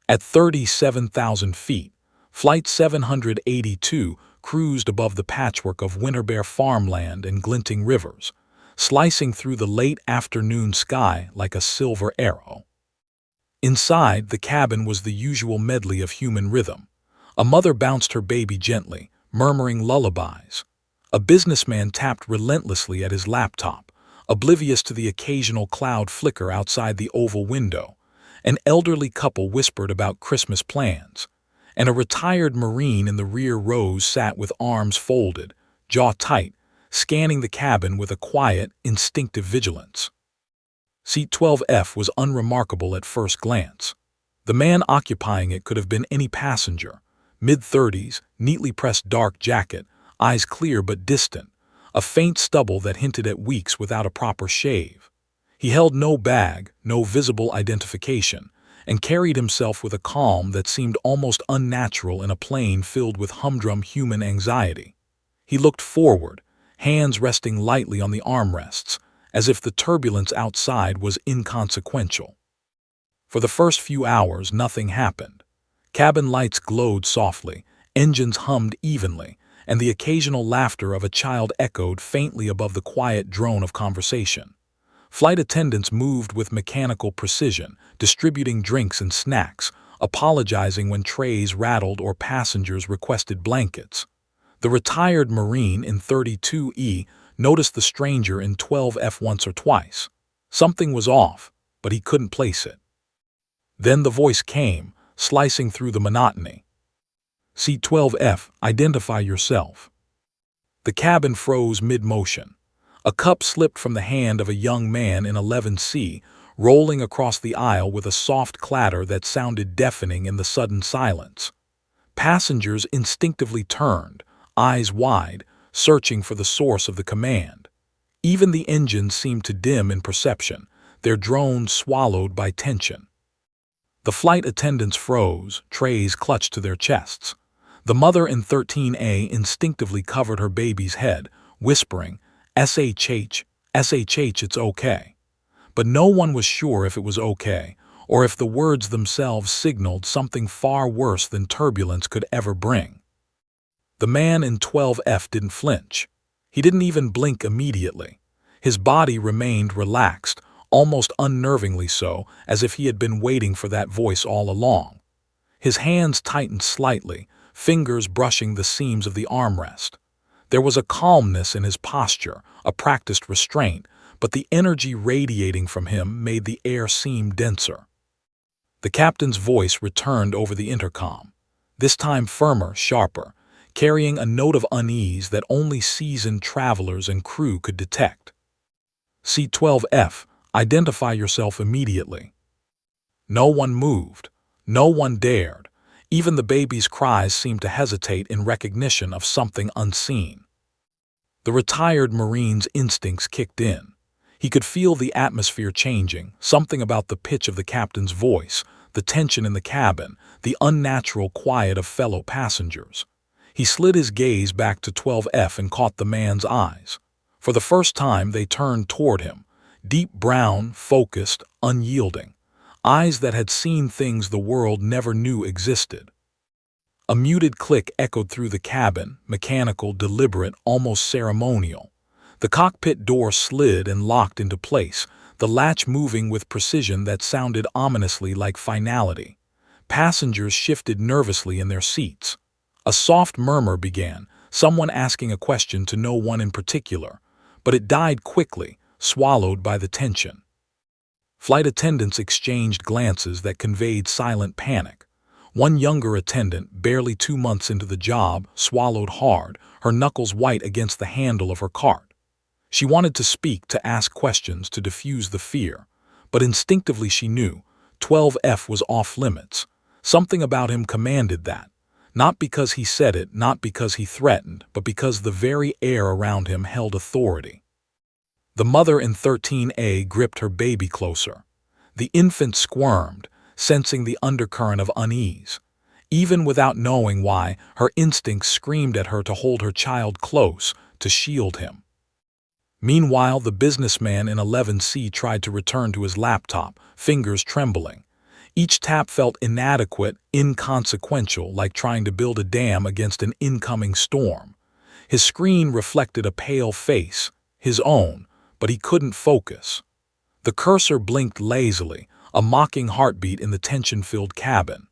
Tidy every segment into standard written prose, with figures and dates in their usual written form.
At 37,000 feet, Flight 782 cruised above the patchwork of Winterbear farmland and glinting rivers, slicing through the late afternoon sky like a silver arrow. Inside, the cabin was the usual medley of human rhythm. A mother bounced her baby gently, murmuring lullabies. A businessman tapped relentlessly at his laptop, oblivious to the occasional cloud flicker outside the oval window. An elderly couple whispered about Christmas plans, and a retired Marine in the rear rows sat with arms folded, jaw tight, scanning the cabin with a quiet, instinctive vigilance. Seat 12F was unremarkable at first glance. The man occupying it could have been any passenger, mid-30s, neatly pressed dark jacket, eyes clear but distant, a faint stubble that hinted at weeks without a proper shave. He held no bag, no visible identification, and carried himself with a calm that seemed almost unnatural in a plane filled with humdrum human anxiety. He looked forward, hands resting lightly on the armrests, as if the turbulence outside was inconsequential. For the first few hours, nothing happened. Cabin lights glowed softly, engines hummed evenly, and the occasional laughter of a child echoed faintly above the quiet drone of conversation. Flight attendants moved with mechanical precision, distributing drinks and snacks, apologizing when trays rattled or passengers requested blankets. The retired Marine in 32E noticed the stranger in 12F once or twice. Something was off, but he couldn't place it. Then the voice came, slicing through the monotony. Seat 12F, identify yourself. The cabin froze mid-motion. A cup slipped from the hand of a young man in 11C, rolling across the aisle with a soft clatter that sounded deafening in the sudden silence. Passengers instinctively turned, eyes wide, searching for the source of the command. Even the engines seemed to dim in perception, their drones swallowed by tension. The flight attendants froze, trays clutched to their chests. The mother in 13A instinctively covered her baby's head, whispering, SHH, SHH, it's okay. But no one was sure if it was okay, or if the words themselves signaled something far worse than turbulence could ever bring. The man in 12F didn't flinch. He didn't even blink immediately. His body remained relaxed, almost unnervingly so, as if he had been waiting for that voice all along. His hands tightened slightly, fingers brushing the seams of the armrest. There was a calmness in his posture, a practiced restraint, but the energy radiating from him made the air seem denser. The captain's voice returned over the intercom, this time firmer, sharper, carrying a note of unease that only seasoned travelers and crew could detect. Seat 12F, identify yourself immediately. No one moved. No one dared. Even the baby's cries seemed to hesitate in recognition of something unseen. The retired Marine's instincts kicked in. He could feel the atmosphere changing, something about the pitch of the captain's voice, the tension in the cabin, the unnatural quiet of fellow passengers. He slid his gaze back to 12F and caught the man's eyes. For the first time, they turned toward him, deep brown, focused, unyielding. Eyes that had seen things the world never knew existed. A muted click echoed through the cabin, mechanical, deliberate, almost ceremonial. The cockpit door slid and locked into place, the latch moving with precision that sounded ominously like finality. Passengers shifted nervously in their seats. A soft murmur began, someone asking a question to no one in particular, but it died quickly, swallowed by the tension. Flight attendants exchanged glances that conveyed silent panic. One younger attendant, barely 2 months into the job, swallowed hard, her knuckles white against the handle of her cart. She wanted to speak, to ask questions, to diffuse the fear, but instinctively she knew 12F was off limits. Something about him commanded that, not because he said it, not because he threatened, but because the very air around him held authority. The mother in 13A gripped her baby closer. The infant squirmed, sensing the undercurrent of unease. Even without knowing why, her instincts screamed at her to hold her child close, to shield him. Meanwhile, the businessman in 11C tried to return to his laptop, fingers trembling. Each tap felt inadequate, inconsequential, like trying to build a dam against an incoming storm. His screen reflected a pale face, his own, but he couldn't focus. The cursor blinked lazily, a mocking heartbeat in the tension-filled cabin.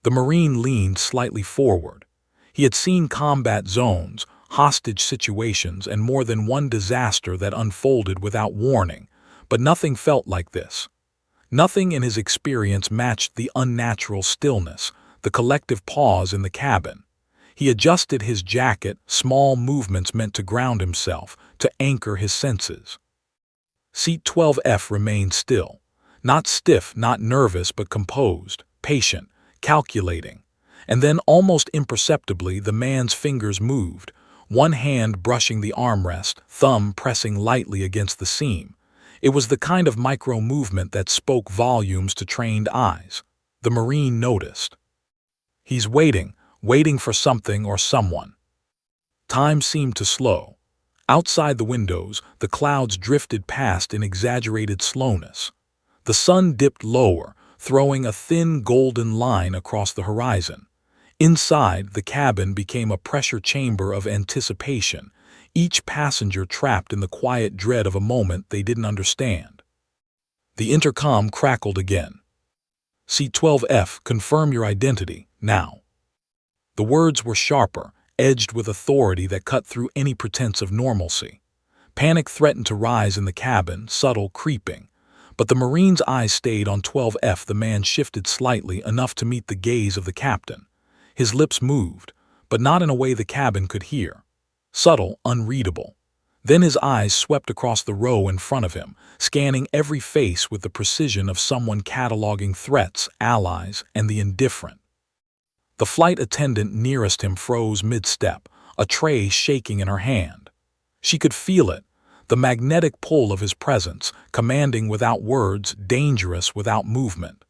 The Marine leaned slightly forward. He had seen combat zones, hostage situations, and more than one disaster that unfolded without warning, but nothing felt like this. Nothing in his experience matched the unnatural stillness, the collective pause in the cabin. He adjusted his jacket, small movements meant to ground himself, to anchor his senses. Seat 12F remained still. Not stiff, not nervous, but composed, patient, calculating. And then, almost imperceptibly, the man's fingers moved, one hand brushing the armrest, thumb pressing lightly against the seam. It was the kind of micro-movement that spoke volumes to trained eyes. The Marine noticed. He's waiting for something or someone. Time seemed to slow. Outside the windows, the clouds drifted past in exaggerated slowness. The sun dipped lower, throwing a thin golden line across the horizon. Inside, the cabin became a pressure chamber of anticipation, each passenger trapped in the quiet dread of a moment they didn't understand. The intercom crackled again. "Seat 12F, confirm your identity, now." The words were sharper, edged with authority that cut through any pretense of normalcy. Panic threatened to rise in the cabin, subtle, creeping. But the Marine's eyes stayed on 12F. The man shifted slightly, enough to meet the gaze of the captain. His lips moved, but not in a way the cabin could hear. Subtle, unreadable. Then his eyes swept across the row in front of him, scanning every face with the precision of someone cataloging threats, allies, and the indifferent. The flight attendant nearest him froze mid-step, a tray shaking in her hand. She could feel it, the magnetic pull of his presence, commanding without words, dangerous without movement.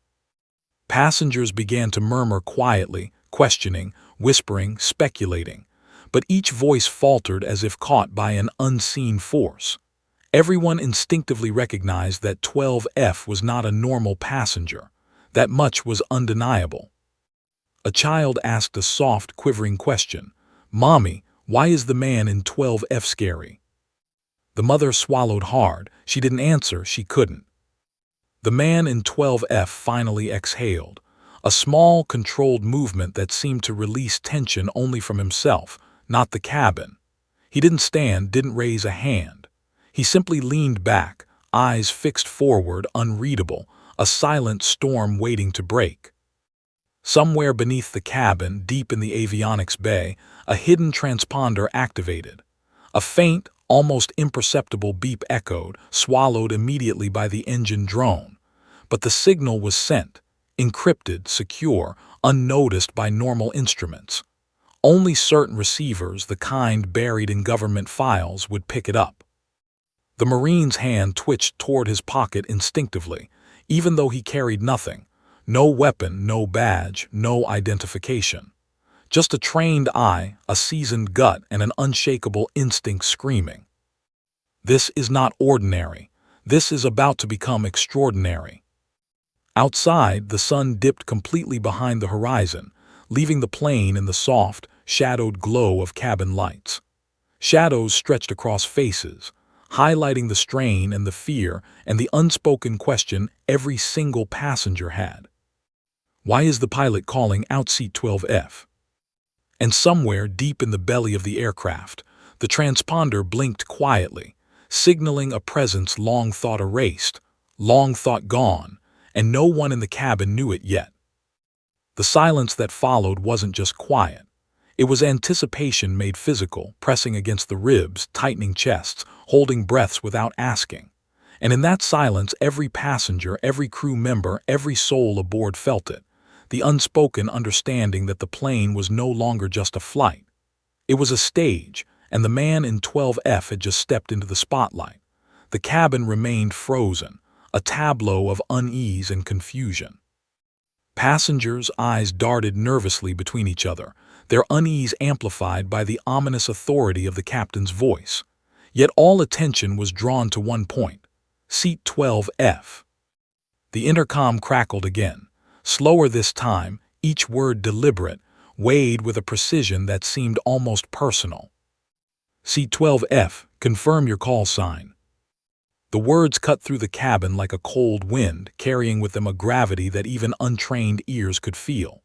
Passengers began to murmur quietly, questioning, whispering, speculating. But each voice faltered as if caught by an unseen force. Everyone instinctively recognized that 12F was not a normal passenger. That much was undeniable. A child asked a soft, quivering question. "Mommy, why is the man in 12F scary?" The mother swallowed hard. She didn't answer, she couldn't. The man in 12F finally exhaled, a small, controlled movement that seemed to release tension only from himself, not the cabin. He didn't stand, didn't raise a hand. He simply leaned back, eyes fixed forward, unreadable, a silent storm waiting to break. Somewhere beneath the cabin, deep in the avionics bay, a hidden transponder activated. A faint, almost imperceptible beep echoed, swallowed immediately by the engine drone. But the signal was sent, encrypted, secure, unnoticed by normal instruments. Only certain receivers, the kind buried in government files, would pick it up. The Marine's hand twitched toward his pocket instinctively, even though he carried nothing. No weapon, no badge, no identification. Just a trained eye, a seasoned gut, and an unshakable instinct screaming. This is not ordinary. This is about to become extraordinary. Outside, the sun dipped completely behind the horizon, leaving the plane in the soft, shadowed glow of cabin lights. Shadows stretched across faces, highlighting the strain and the fear and the unspoken question every single passenger had. Why is the pilot calling out Seat 12F? And somewhere deep in the belly of the aircraft, the transponder blinked quietly, signaling a presence long thought erased, long thought gone, and no one in the cabin knew it yet. The silence that followed wasn't just quiet. It was anticipation made physical, pressing against the ribs, tightening chests, holding breaths without asking. And in that silence, every passenger, every crew member, every soul aboard felt it. The unspoken understanding that the plane was no longer just a flight. It was a stage, and the man in 12F had just stepped into the spotlight. The cabin remained frozen, a tableau of unease and confusion. Passengers' eyes darted nervously between each other, their unease amplified by the ominous authority of the captain's voice. Yet all attention was drawn to one point: Seat 12F. The intercom crackled again, slower this time, each word deliberate, weighed with a precision that seemed almost personal. C-12F, confirm your call sign. The words cut through the cabin like a cold wind, carrying with them a gravity that even untrained ears could feel.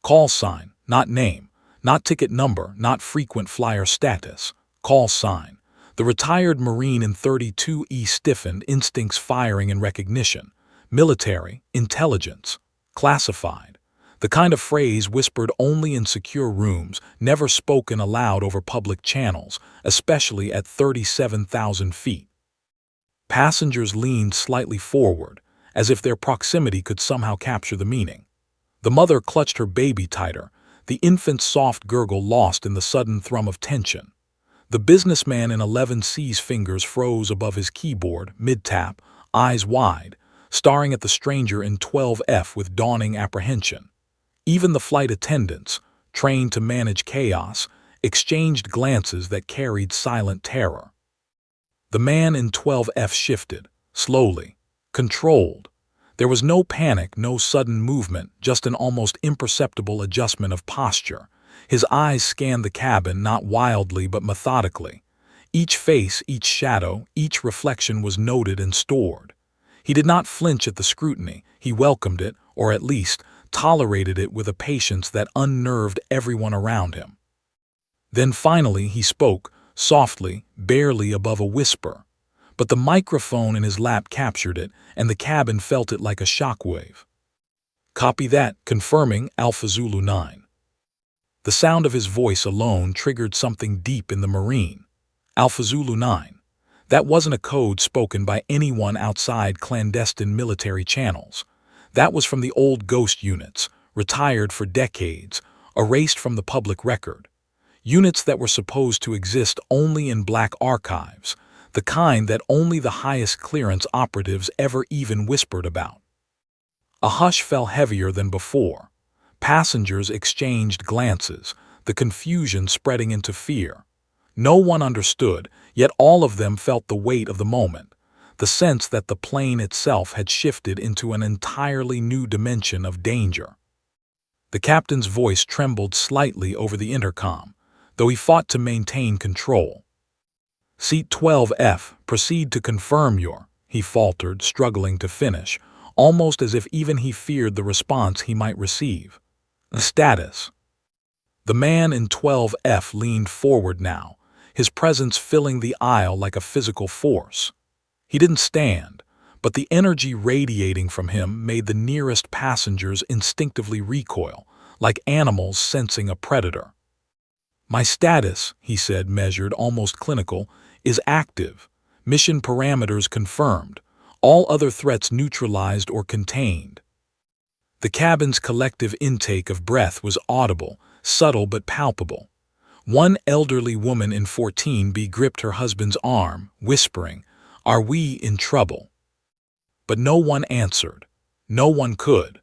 Call sign, not name, not ticket number, not frequent flyer status. Call sign. The retired Marine in 32E stiffened, instincts firing in recognition. Military, intelligence, classified. The kind of phrase whispered only in secure rooms, never spoken aloud over public channels, especially at 37,000 feet. Passengers leaned slightly forward, as if their proximity could somehow capture the meaning. The mother clutched her baby tighter, the infant's soft gurgle lost in the sudden thrum of tension. The businessman in 11C's fingers froze above his keyboard, mid-tap, eyes wide, staring at the stranger in 12F with dawning apprehension. Even the flight attendants, trained to manage chaos, exchanged glances that carried silent terror. The man in 12F shifted, slowly, controlled. There was no panic, no sudden movement, just an almost imperceptible adjustment of posture. His eyes scanned the cabin, not wildly but methodically. Each face, each shadow, each reflection was noted and stored. He did not flinch at the scrutiny. He welcomed it, or at least tolerated it with a patience that unnerved everyone around him. Then finally he spoke, softly, barely above a whisper. But the microphone in his lap captured it, and the cabin felt it like a shockwave. Copy that, confirming Alpha Zulu 9. The sound of his voice alone triggered something deep in the Marine. Alpha Zulu 9. That wasn't a code spoken by anyone outside clandestine military channels. That was from the old ghost units, retired for decades, erased from the public record. Units that were supposed to exist only in black archives, the kind that only the highest clearance operatives ever even whispered about. A hush fell heavier than before. Passengers exchanged glances, the confusion spreading into fear. No one understood, yet all of them felt the weight of the moment, the sense that the plane itself had shifted into an entirely new dimension of danger. The captain's voice trembled slightly over the intercom, though he fought to maintain control. Seat 12F, proceed to confirm your, he faltered, struggling to finish, almost as if even he feared the response he might receive. Status. The man in 12F leaned forward now, his presence filling the aisle like a physical force. He didn't stand, but the energy radiating from him made the nearest passengers instinctively recoil, like animals sensing a predator. My status, he said, measured, almost clinical, is active. Mission parameters confirmed. All other threats neutralized or contained. The cabin's collective intake of breath was audible, subtle but palpable. One elderly woman in 14B gripped her husband's arm, whispering, "Are we in trouble?" But no one answered. No one could.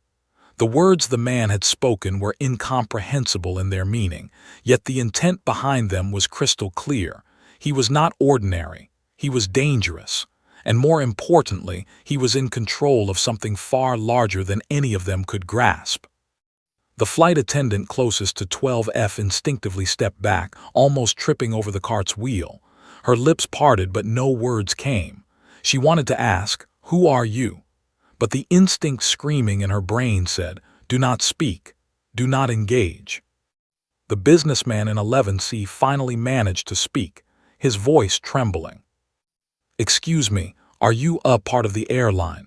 The words the man had spoken were incomprehensible in their meaning, yet the intent behind them was crystal clear. He was not ordinary. He was dangerous. And more importantly, he was in control of something far larger than any of them could grasp. The flight attendant closest to 12F instinctively stepped back, almost tripping over the cart's wheel. Her lips parted, but no words came. She wanted to ask, "Who are you?" But the instinct screaming in her brain said, "Do not speak. Do not engage." The businessman in 11C finally managed to speak, his voice trembling. "Excuse me, are you a part of the airline?"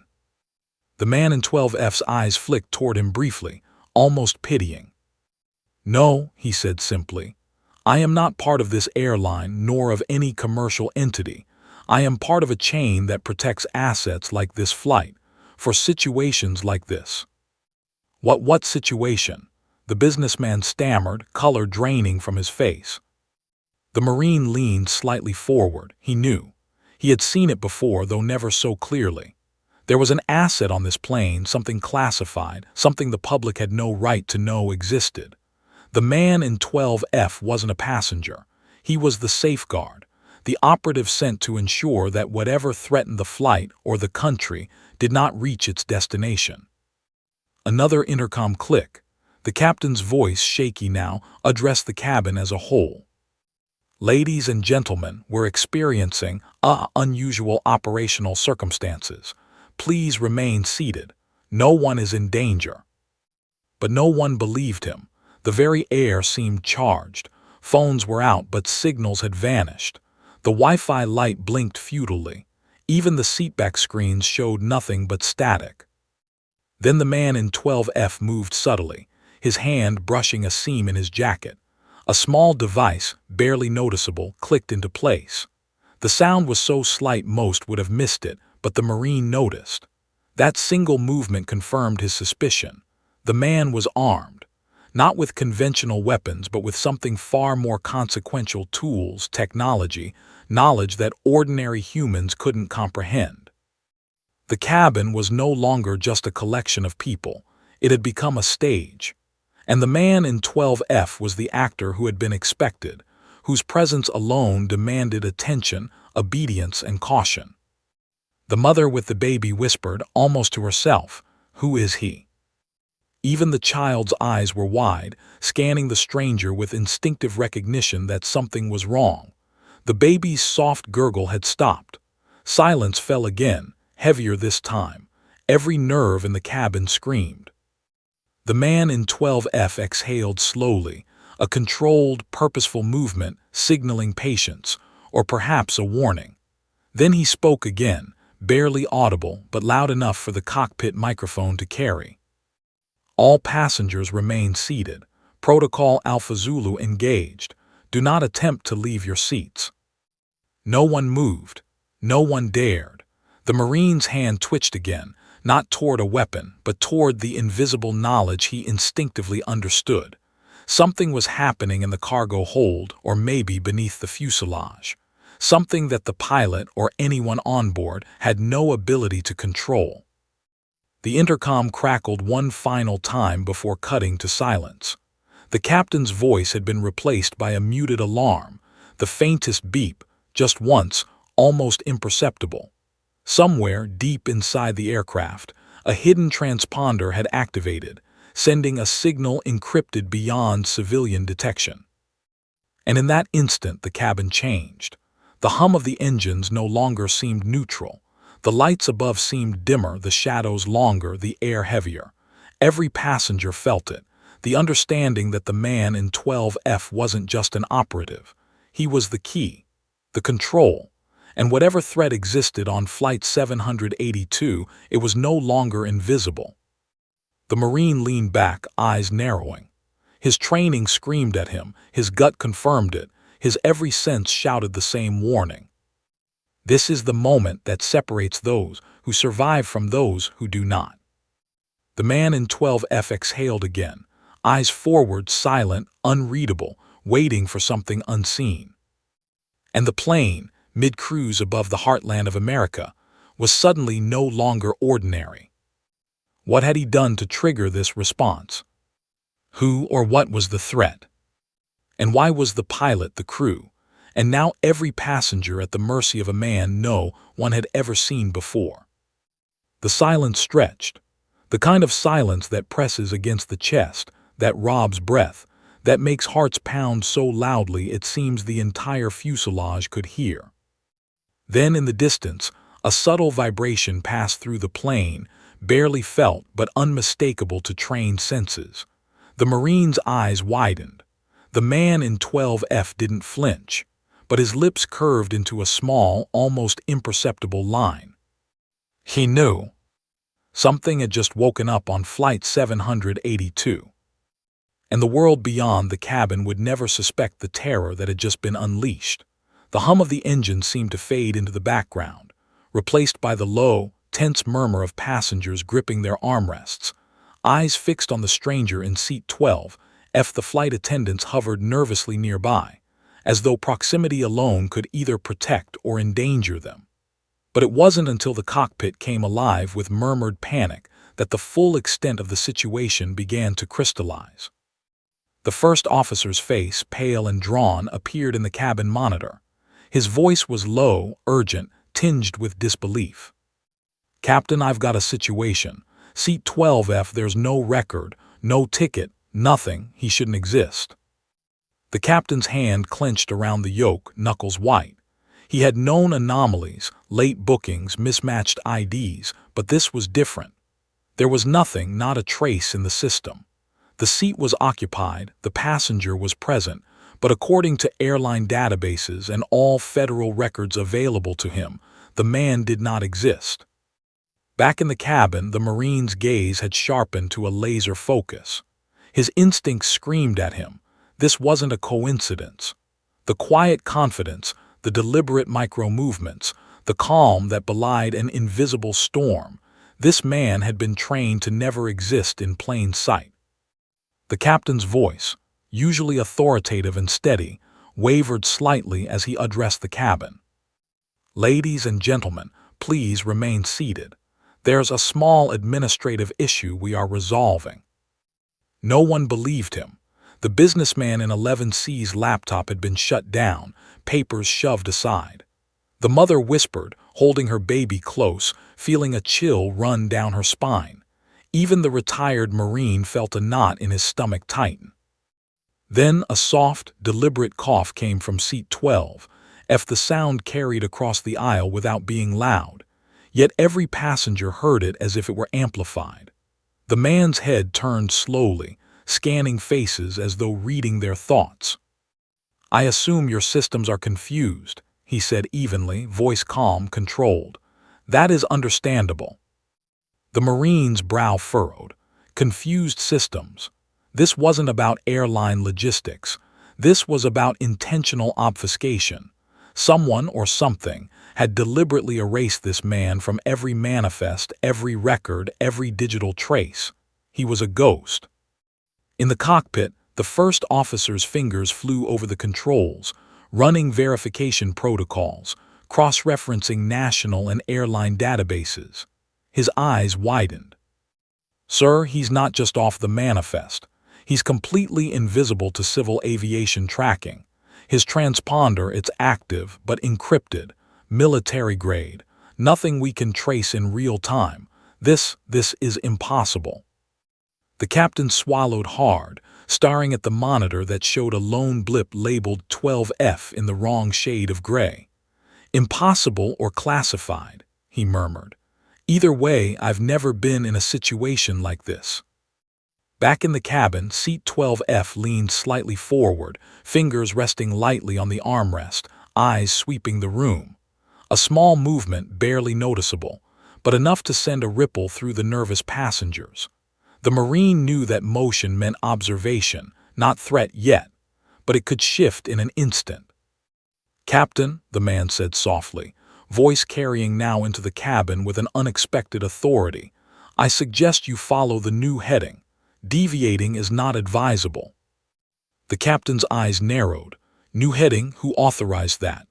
The man in 12F's eyes flicked toward him briefly, almost pitying. "No," he said simply. "I am not part of this airline nor of any commercial entity. I am part of a chain that protects assets like this flight, for situations like this." What situation?" The businessman stammered, color draining from his face. The Marine leaned slightly forward. He knew. He had seen it before, though never so clearly. There was an asset on this plane, something classified, something the public had no right to know existed. The man in 12F wasn't a passenger. He was the safeguard, the operative sent to ensure that whatever threatened the flight or the country did not reach its destination. Another intercom click. The captain's voice, shaky now, addressed the cabin as a whole. "Ladies and gentlemen, we're experiencing unusual operational circumstances. Please remain seated. No one is in danger." But no one believed him. The very air seemed charged. Phones were out, but signals had vanished. The Wi-Fi light blinked futilely. Even the seatback screens showed nothing but static. Then the man in 12F moved subtly, his hand brushing a seam in his jacket. A small device, barely noticeable, clicked into place. The sound was so slight most would have missed it, but the Marine noticed. That single movement confirmed his suspicion. The man was armed, not with conventional weapons, but with something far more consequential: tools, technology, knowledge that ordinary humans couldn't comprehend. The cabin was no longer just a collection of people. It had become a stage. And the man in 12F was the actor who had been expected, whose presence alone demanded attention, obedience, and caution. The mother with the baby whispered, almost to herself, "Who is he?" Even the child's eyes were wide, scanning the stranger with instinctive recognition that something was wrong. The baby's soft gurgle had stopped. Silence fell again, heavier this time. Every nerve in the cabin screamed. The man in 12F exhaled slowly, a controlled, purposeful movement signaling patience, or perhaps a warning. Then he spoke again, barely audible but loud enough for the cockpit microphone to carry. "All passengers remain seated. Protocol Alpha Zulu engaged. Do not attempt to leave your seats." No one moved. No one dared. The Marine's hand twitched again, not toward a weapon, but toward the invisible knowledge he instinctively understood. Something was happening in the cargo hold, or maybe beneath the fuselage. Something that the pilot or anyone on board had no ability to control. The intercom crackled one final time before cutting to silence. The captain's voice had been replaced by a muted alarm, the faintest beep, just once, almost imperceptible. Somewhere deep inside the aircraft, a hidden transponder had activated, sending a signal encrypted beyond civilian detection. And in that instant the cabin changed. The hum of the engines no longer seemed neutral. The lights above seemed dimmer, the shadows longer, the air heavier. Every passenger felt it, the understanding that the man in 12F wasn't just an operative. He was the key, the control. And whatever threat existed on Flight 782, it was no longer invisible. The Marine leaned back, eyes narrowing. His training screamed at him, his gut confirmed it, his every sense shouted the same warning. This is the moment that separates those who survive from those who do not. The man in 12F exhaled again, eyes forward, silent, unreadable, waiting for something unseen. And the plane, mid-cruise above the heartland of America, was suddenly no longer ordinary. What had he done to trigger this response? Who or what was the threat? And why was the pilot, the crew, and now every passenger at the mercy of a man no one had ever seen before? The silence stretched, the kind of silence that presses against the chest, that robs breath, that makes hearts pound so loudly it seems the entire fuselage could hear. Then in the distance, a subtle vibration passed through the plane, barely felt but unmistakable to trained senses. The Marine's eyes widened. The man in 12F didn't flinch, but his lips curved into a small, almost imperceptible line. He knew. Something had just woken up on Flight 782. And the world beyond the cabin would never suspect the terror that had just been unleashed. The hum of the engine seemed to fade into the background, replaced by the low, tense murmur of passengers gripping their armrests. Eyes fixed on the stranger in seat 12F, the flight attendants hovered nervously nearby, as though proximity alone could either protect or endanger them. But it wasn't until the cockpit came alive with murmured panic that the full extent of the situation began to crystallize. The first officer's face, pale and drawn, appeared in the cabin monitor. His voice was low, urgent, tinged with disbelief. "Captain, I've got a situation. Seat 12F, there's no record, no ticket, nothing. He shouldn't exist." The captain's hand clenched around the yoke, knuckles white. He had known anomalies, late bookings, mismatched IDs, but this was different. There was nothing, not a trace in the system. The seat was occupied, the passenger was present, but according to airline databases and all federal records available to him, the man did not exist. Back in the cabin, the Marine's gaze had sharpened to a laser focus. His instincts screamed at him. This wasn't a coincidence. The quiet confidence, the deliberate micro-movements, the calm that belied an invisible storm, this man had been trained to never exist in plain sight. The captain's voice, usually authoritative and steady, wavered slightly as he addressed the cabin. "Ladies and gentlemen, please remain seated. There's a small administrative issue we are resolving." No one believed him. The businessman in 11C's laptop had been shut down, papers shoved aside. The mother whispered, holding her baby close, feeling a chill run down her spine. Even the retired Marine felt a knot in his stomach tighten. Then a soft, deliberate cough came from seat 12F. The sound carried across the aisle without being loud, yet every passenger heard it as if it were amplified. The man's head turned slowly, scanning faces as though reading their thoughts. "I assume your systems are confused," he said evenly, voice calm, controlled. "That is understandable." The Marine's brow furrowed. Confused systems. This wasn't about airline logistics. This was about intentional obfuscation. Someone or something had deliberately erased this man from every manifest, every record, every digital trace. He was a ghost. In the cockpit, the first officer's fingers flew over the controls, running verification protocols, cross-referencing national and airline databases. His eyes widened. "Sir, he's not just off the manifest. He's completely invisible to civil aviation tracking. His transponder, it's active but encrypted, military grade. Nothing we can trace in real time. This is impossible." The captain swallowed hard, staring at the monitor that showed a lone blip labeled 12F in the wrong shade of gray. "Impossible or classified," he murmured. "Either way, I've never been in a situation like this." Back in the cabin, seat 12F leaned slightly forward, fingers resting lightly on the armrest, eyes sweeping the room. A small movement, barely noticeable, but enough to send a ripple through the nervous passengers. The Marine knew that motion meant observation, not threat yet, but it could shift in an instant. "Captain," the man said softly, voice carrying now into the cabin with an unexpected authority, "I suggest you follow the new heading. Deviating is not advisable." The captain's eyes narrowed. "New heading? Who authorized that?"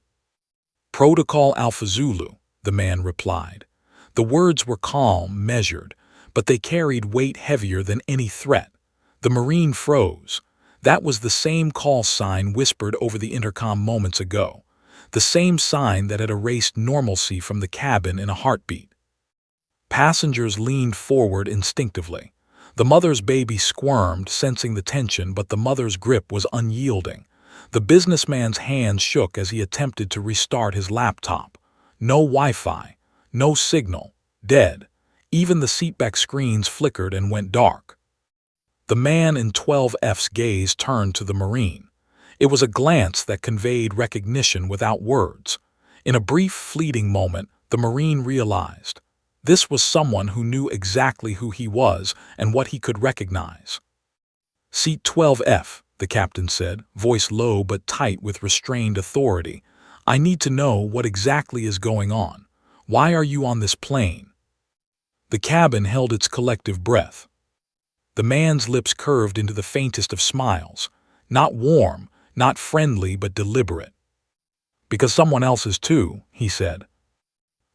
"Protocol Alpha Zulu," the man replied. The words were calm, measured, but they carried weight heavier than any threat. The Marine froze. That was the same call sign whispered over the intercom moments ago, the same sign that had erased normalcy from the cabin in a heartbeat. Passengers leaned forward instinctively. The mother's baby squirmed, sensing the tension, but the mother's grip was unyielding. The businessman's hands shook as he attempted to restart his laptop. No Wi-Fi, no signal, dead. Even the seatback screens flickered and went dark. The man in 12F's gaze turned to the Marine. It was a glance that conveyed recognition without words. In a brief, fleeting moment, the Marine realized this was someone who knew exactly who he was and what he could recognize. "Seat 12F, the captain said, voice low but tight with restrained authority. "I need to know what exactly is going on. Why are you on this plane?" The cabin held its collective breath. The man's lips curved into the faintest of smiles, not warm, not friendly, but deliberate. "Because someone else is too," he said.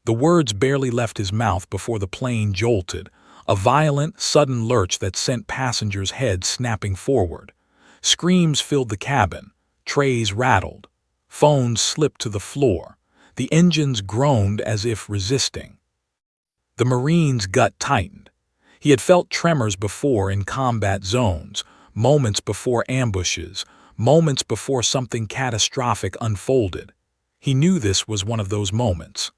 The words barely left his mouth before the plane jolted, a violent, sudden lurch that sent passengers' heads snapping forward. Screams filled the cabin, trays rattled, phones slipped to the floor, the engines groaned as if resisting. The Marine's gut tightened. He had felt tremors before in combat zones, moments before ambushes, moments before something catastrophic unfolded. He knew this was one of those moments.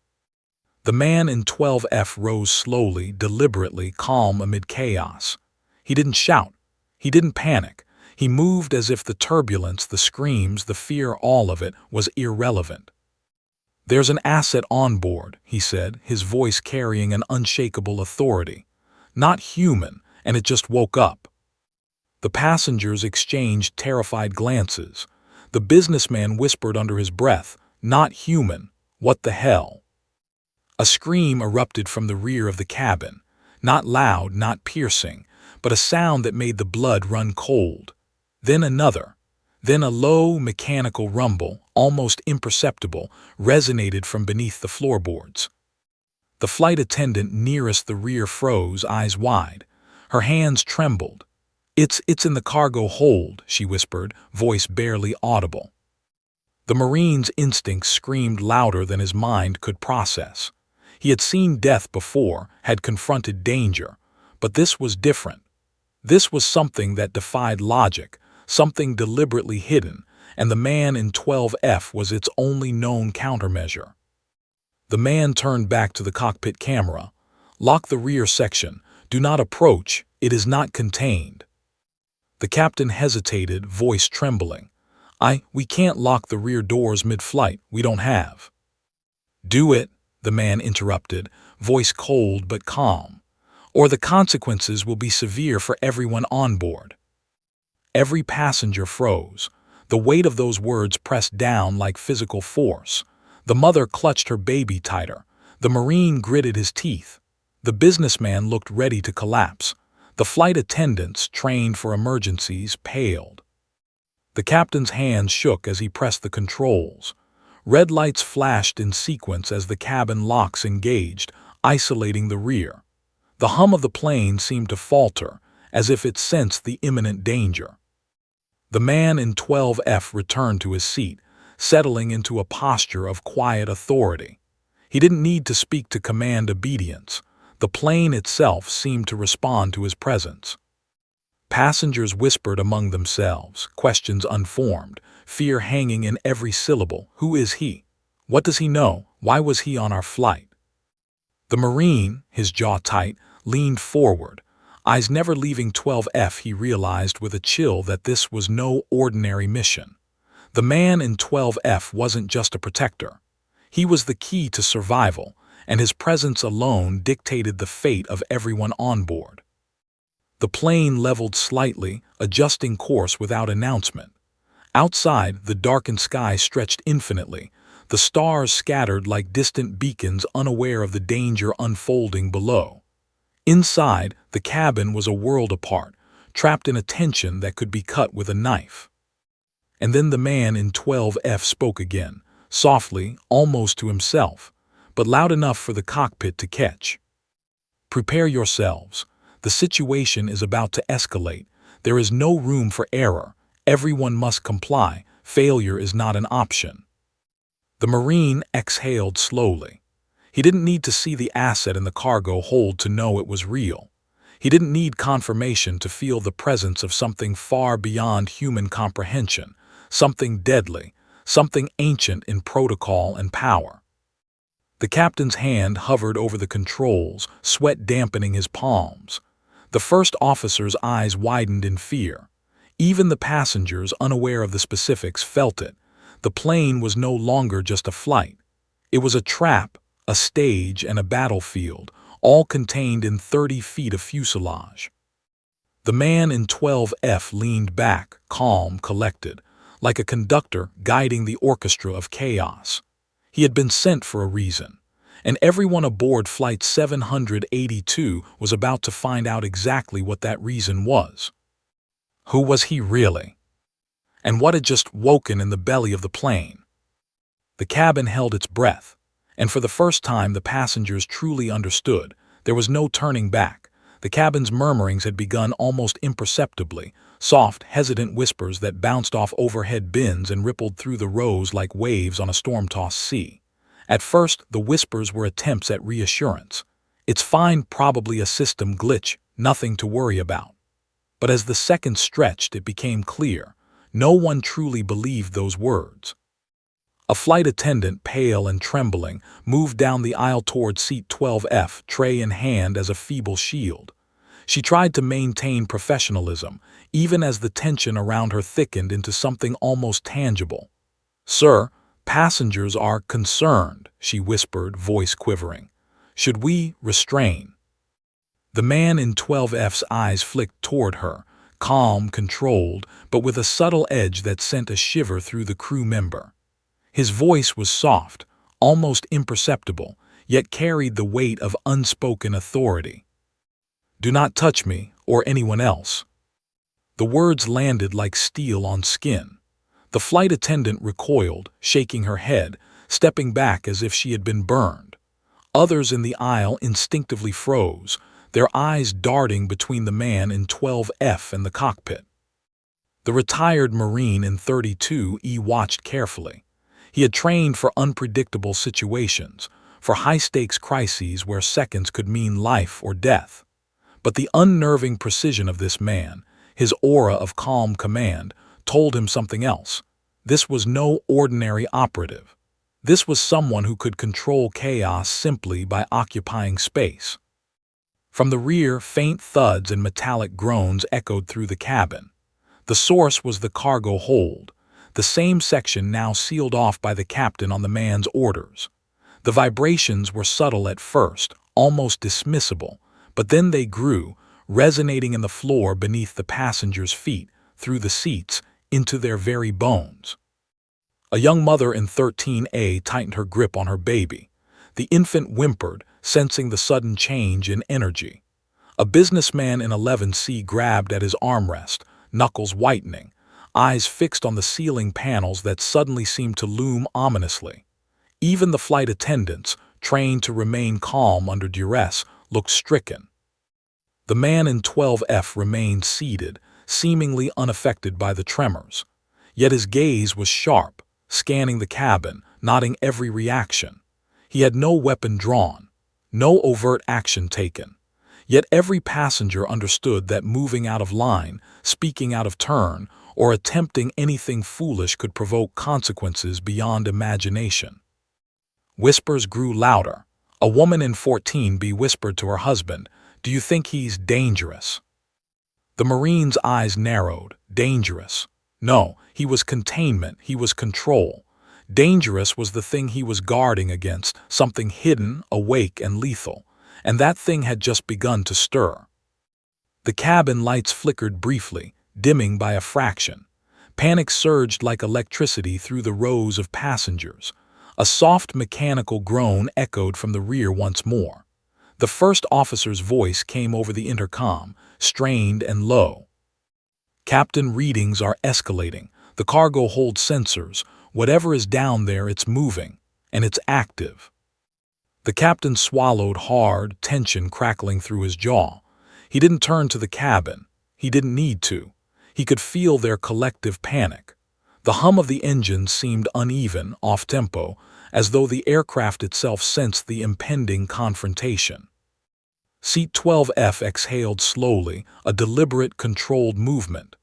The man in 12F rose slowly, deliberately, calm amid chaos. He didn't shout. He didn't panic. He moved as if the turbulence, the screams, the fear, all of it was irrelevant. "There's an asset on board," he said, his voice carrying an unshakable authority. "Not human, and it just woke up." The passengers exchanged terrified glances. The businessman whispered under his breath, "Not human. What the hell?" A scream erupted from the rear of the cabin. Not loud, not piercing, but a sound that made the blood run cold. Then another. Then a low, mechanical rumble, almost imperceptible, resonated from beneath the floorboards. The flight attendant nearest the rear froze, eyes wide. Her hands trembled. It's in the cargo hold," she whispered, voice barely audible. The Marine's instincts screamed louder than his mind could process. He had seen death before, had confronted danger, but this was different. This was something that defied logic, something deliberately hidden, and the man in 12F was its only known countermeasure. The man turned back to the cockpit camera. "Lock the rear section. Do not approach. It is not contained." The captain hesitated, voice trembling. We can't lock the rear doors mid-flight. We don't have." "Do it," the man interrupted, voice cold but calm, "or the consequences will be severe for everyone on board." Every passenger froze. The weight of those words pressed down like physical force. The mother clutched her baby tighter. The Marine gritted his teeth. The businessman looked ready to collapse. The flight attendants, trained for emergencies, paled. The captain's hands shook as he pressed the controls. Red lights flashed in sequence as the cabin locks engaged, isolating the rear. The hum of the plane seemed to falter, as if it sensed the imminent danger. The man in 12F returned to his seat, settling into a posture of quiet authority. He didn't need to speak to command obedience. The plane itself seemed to respond to his presence. Passengers whispered among themselves, questions unformed, fear hanging in every syllable. Who is he? What does he know? Why was he on our flight? The Marine, his jaw tight, leaned forward. Eyes never leaving 12F, he realized with a chill that this was no ordinary mission. The man in 12F wasn't just a protector. He was the key to survival, and his presence alone dictated the fate of everyone on board. The plane leveled slightly, adjusting course without announcement. Outside, the darkened sky stretched infinitely, the stars scattered like distant beacons unaware of the danger unfolding below. Inside, the cabin was a world apart, trapped in a tension that could be cut with a knife. And then the man in 12F spoke again, softly, almost to himself, but loud enough for the cockpit to catch. "Prepare yourselves. The situation is about to escalate. There is no room for error. Everyone must comply. Failure is not an option." The Marine exhaled slowly. He didn't need to see the asset in the cargo hold to know it was real. He didn't need confirmation to feel the presence of something far beyond human comprehension, something deadly, something ancient in protocol and power. The captain's hand hovered over the controls, sweat dampening his palms. The first officer's eyes widened in fear. Even the passengers, unaware of the specifics, felt it. The plane was no longer just a flight. It was a trap, a stage, and a battlefield, all contained in 30 feet of fuselage. The man in 12F leaned back, calm, collected, like a conductor guiding the orchestra of chaos. He had been sent for a reason, and everyone aboard Flight 782 was about to find out exactly what that reason was. Who was he really? And what had just woken in the belly of the plane? The cabin held its breath, and for the first time the passengers truly understood. There was no turning back. The cabin's murmurings had begun almost imperceptibly, soft, hesitant whispers that bounced off overhead bins and rippled through the rows like waves on a storm-tossed sea. At first, the whispers were attempts at reassurance. "It's fine, probably a system glitch, nothing to worry about." But as the seconds stretched, it became clear. No one truly believed those words. A flight attendant, pale and trembling, moved down the aisle toward seat 12F, tray in hand as a feeble shield. She tried to maintain professionalism, even as the tension around her thickened into something almost tangible. "Sir, passengers are concerned," she whispered, voice quivering. "Should we restrain?" The man in 12F's eyes flicked toward her, calm, controlled, but with a subtle edge that sent a shiver through the crew member. His voice was soft, almost imperceptible, yet carried the weight of unspoken authority. "Do not touch me, or anyone else." The words landed like steel on skin. The flight attendant recoiled, shaking her head, stepping back as if she had been burned. Others in the aisle instinctively froze, their eyes darting between the man in 12F and the cockpit. The retired Marine in 32E watched carefully. He had trained for unpredictable situations, for high-stakes crises where seconds could mean life or death. But the unnerving precision of this man, his aura of calm command, told him something else. This was no ordinary operative. This was someone who could control chaos simply by occupying space. From the rear, faint thuds and metallic groans echoed through the cabin. The source was the cargo hold, the same section now sealed off by the captain on the man's orders. The vibrations were subtle at first, almost dismissible, but then they grew, resonating in the floor beneath the passengers' feet, through the seats, into their very bones. A young mother in 13A tightened her grip on her baby. The infant whimpered, sensing the sudden change in energy. A businessman in 11C grabbed at his armrest, knuckles whitening, eyes fixed on the ceiling panels that suddenly seemed to loom ominously. Even the flight attendants, trained to remain calm under duress, looked stricken. The man in 12F remained seated, seemingly unaffected by the tremors. Yet his gaze was sharp, scanning the cabin, noting every reaction. He had no weapon drawn, no overt action taken. Yet every passenger understood that moving out of line, speaking out of turn, or attempting anything foolish could provoke consequences beyond imagination. Whispers grew louder. A woman in 14B whispered to her husband, "Do you think he's dangerous?" The Marine's eyes narrowed. Dangerous? No, he was containment, he was control. Dangerous was the thing he was guarding against, something hidden, awake, and lethal. And that thing had just begun to stir. The cabin lights flickered briefly, dimming by a fraction. Panic surged like electricity through the rows of passengers. A soft mechanical groan echoed from the rear once more. The first officer's voice came over the intercom, strained and low. "Captain, readings are escalating. The cargo hold sensors. Whatever is down there, it's moving. And it's active." The captain swallowed hard, tension crackling through his jaw. He didn't turn to the cabin. He didn't need to. He could feel their collective panic. The hum of the engine seemed uneven, off-tempo, as though the aircraft itself sensed the impending confrontation. Seat 12F exhaled slowly, a deliberate, controlled movement.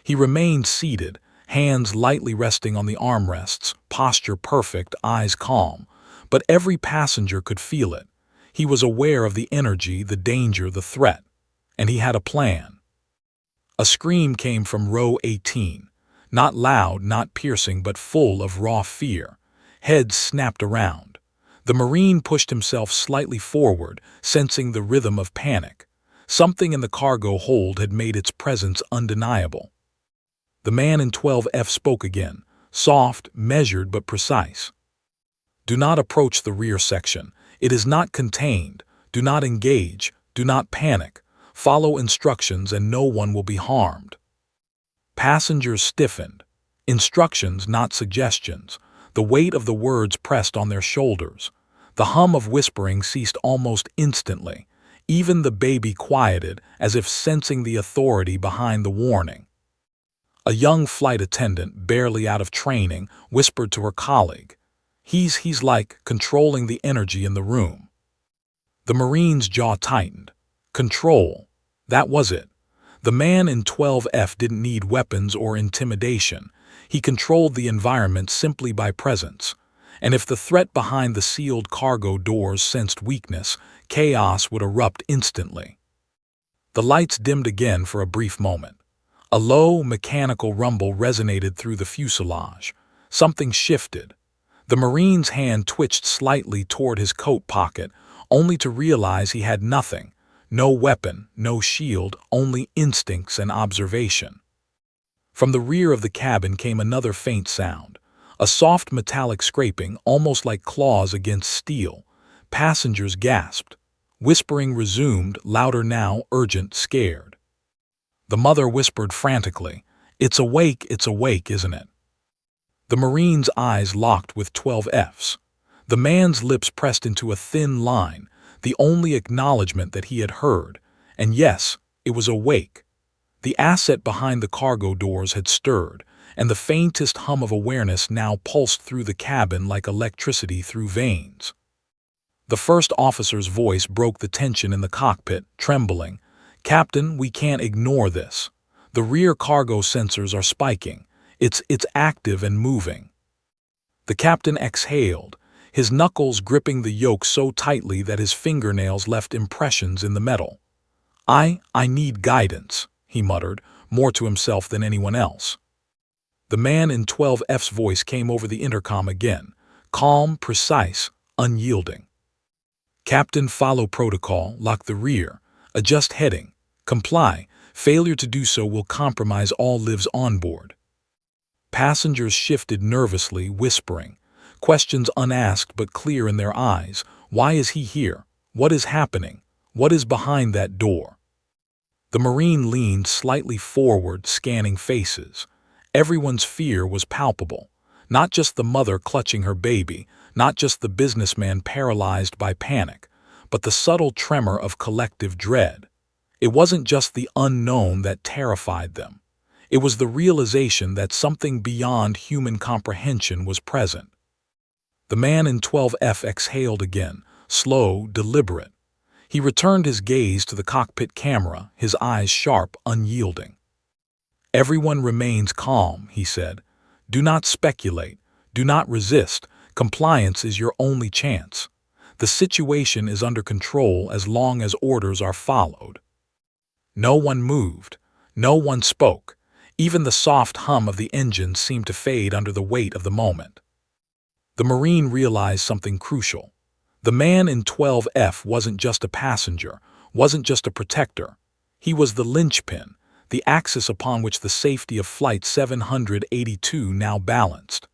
He remained seated, hands lightly resting on the armrests, posture perfect, eyes calm. But every passenger could feel it. He was aware of the energy, the danger, the threat. And he had a plan. A scream came from row 18. Not loud, not piercing, but full of raw fear. Heads snapped around. The Marine pushed himself slightly forward, sensing the rhythm of panic. Something in the cargo hold had made its presence undeniable. The man in 12F spoke again, soft, measured, but precise. "Do not approach the rear section. It is not contained. Do not engage. Do not panic. Follow instructions and no one will be harmed." Passengers stiffened. Instructions, not suggestions. The weight of the words pressed on their shoulders. The hum of whispering ceased almost instantly. Even the baby quieted, as if sensing the authority behind the warning. A young flight attendant, barely out of training, whispered to her colleague, He's like controlling the energy in the room." The Marine's jaw tightened. Control. That was it. The man in 12F didn't need weapons or intimidation. He controlled the environment simply by presence. And if the threat behind the sealed cargo doors sensed weakness, chaos would erupt instantly. The lights dimmed again for a brief moment. A low, mechanical rumble resonated through the fuselage. Something shifted. The Marine's hand twitched slightly toward his coat pocket, only to realize he had nothing. No weapon, no shield, only instincts and observation. From the rear of the cabin came another faint sound. A soft metallic scraping, almost like claws against steel. Passengers gasped. Whispering resumed, louder now, urgent, scared. The mother whispered frantically, it's awake, isn't it?" The Marine's eyes locked with 12F's. The man's lips pressed into a thin line, the only acknowledgement that he had heard. And yes, it was awake. The asset behind the cargo doors had stirred, and the faintest hum of awareness now pulsed through the cabin like electricity through veins. The first officer's voice broke the tension in the cockpit, trembling. "Captain, we can't ignore this. The rear cargo sensors are spiking. It's active and moving." The captain exhaled, his knuckles gripping the yoke so tightly that his fingernails left impressions in the metal. I need guidance," he muttered, more to himself than anyone else. The man in 12F's voice came over the intercom again, calm, precise, unyielding. "Captain, follow protocol, lock the rear, adjust heading, comply. Failure to do so will compromise all lives on board." Passengers shifted nervously, whispering, questions unasked but clear in their eyes. Why is he here? What is happening? What is behind that door? The Marine leaned slightly forward, scanning faces. Everyone's fear was palpable. Not just the mother clutching her baby, not just the businessman paralyzed by panic, but the subtle tremor of collective dread. It wasn't just the unknown that terrified them. It was the realization that something beyond human comprehension was present. The man in 12F exhaled again, slow, deliberate. He returned his gaze to the cockpit camera, his eyes sharp, unyielding. "Everyone remains calm," he said. "Do not speculate. Do not resist. Compliance is your only chance. The situation is under control as long as orders are followed." No one moved. No one spoke. Even the soft hum of the engines seemed to fade under the weight of the moment. The Marine realized something crucial. The man in 12F wasn't just a passenger, wasn't just a protector. He was the linchpin, the axis upon which the safety of Flight 782 now balanced.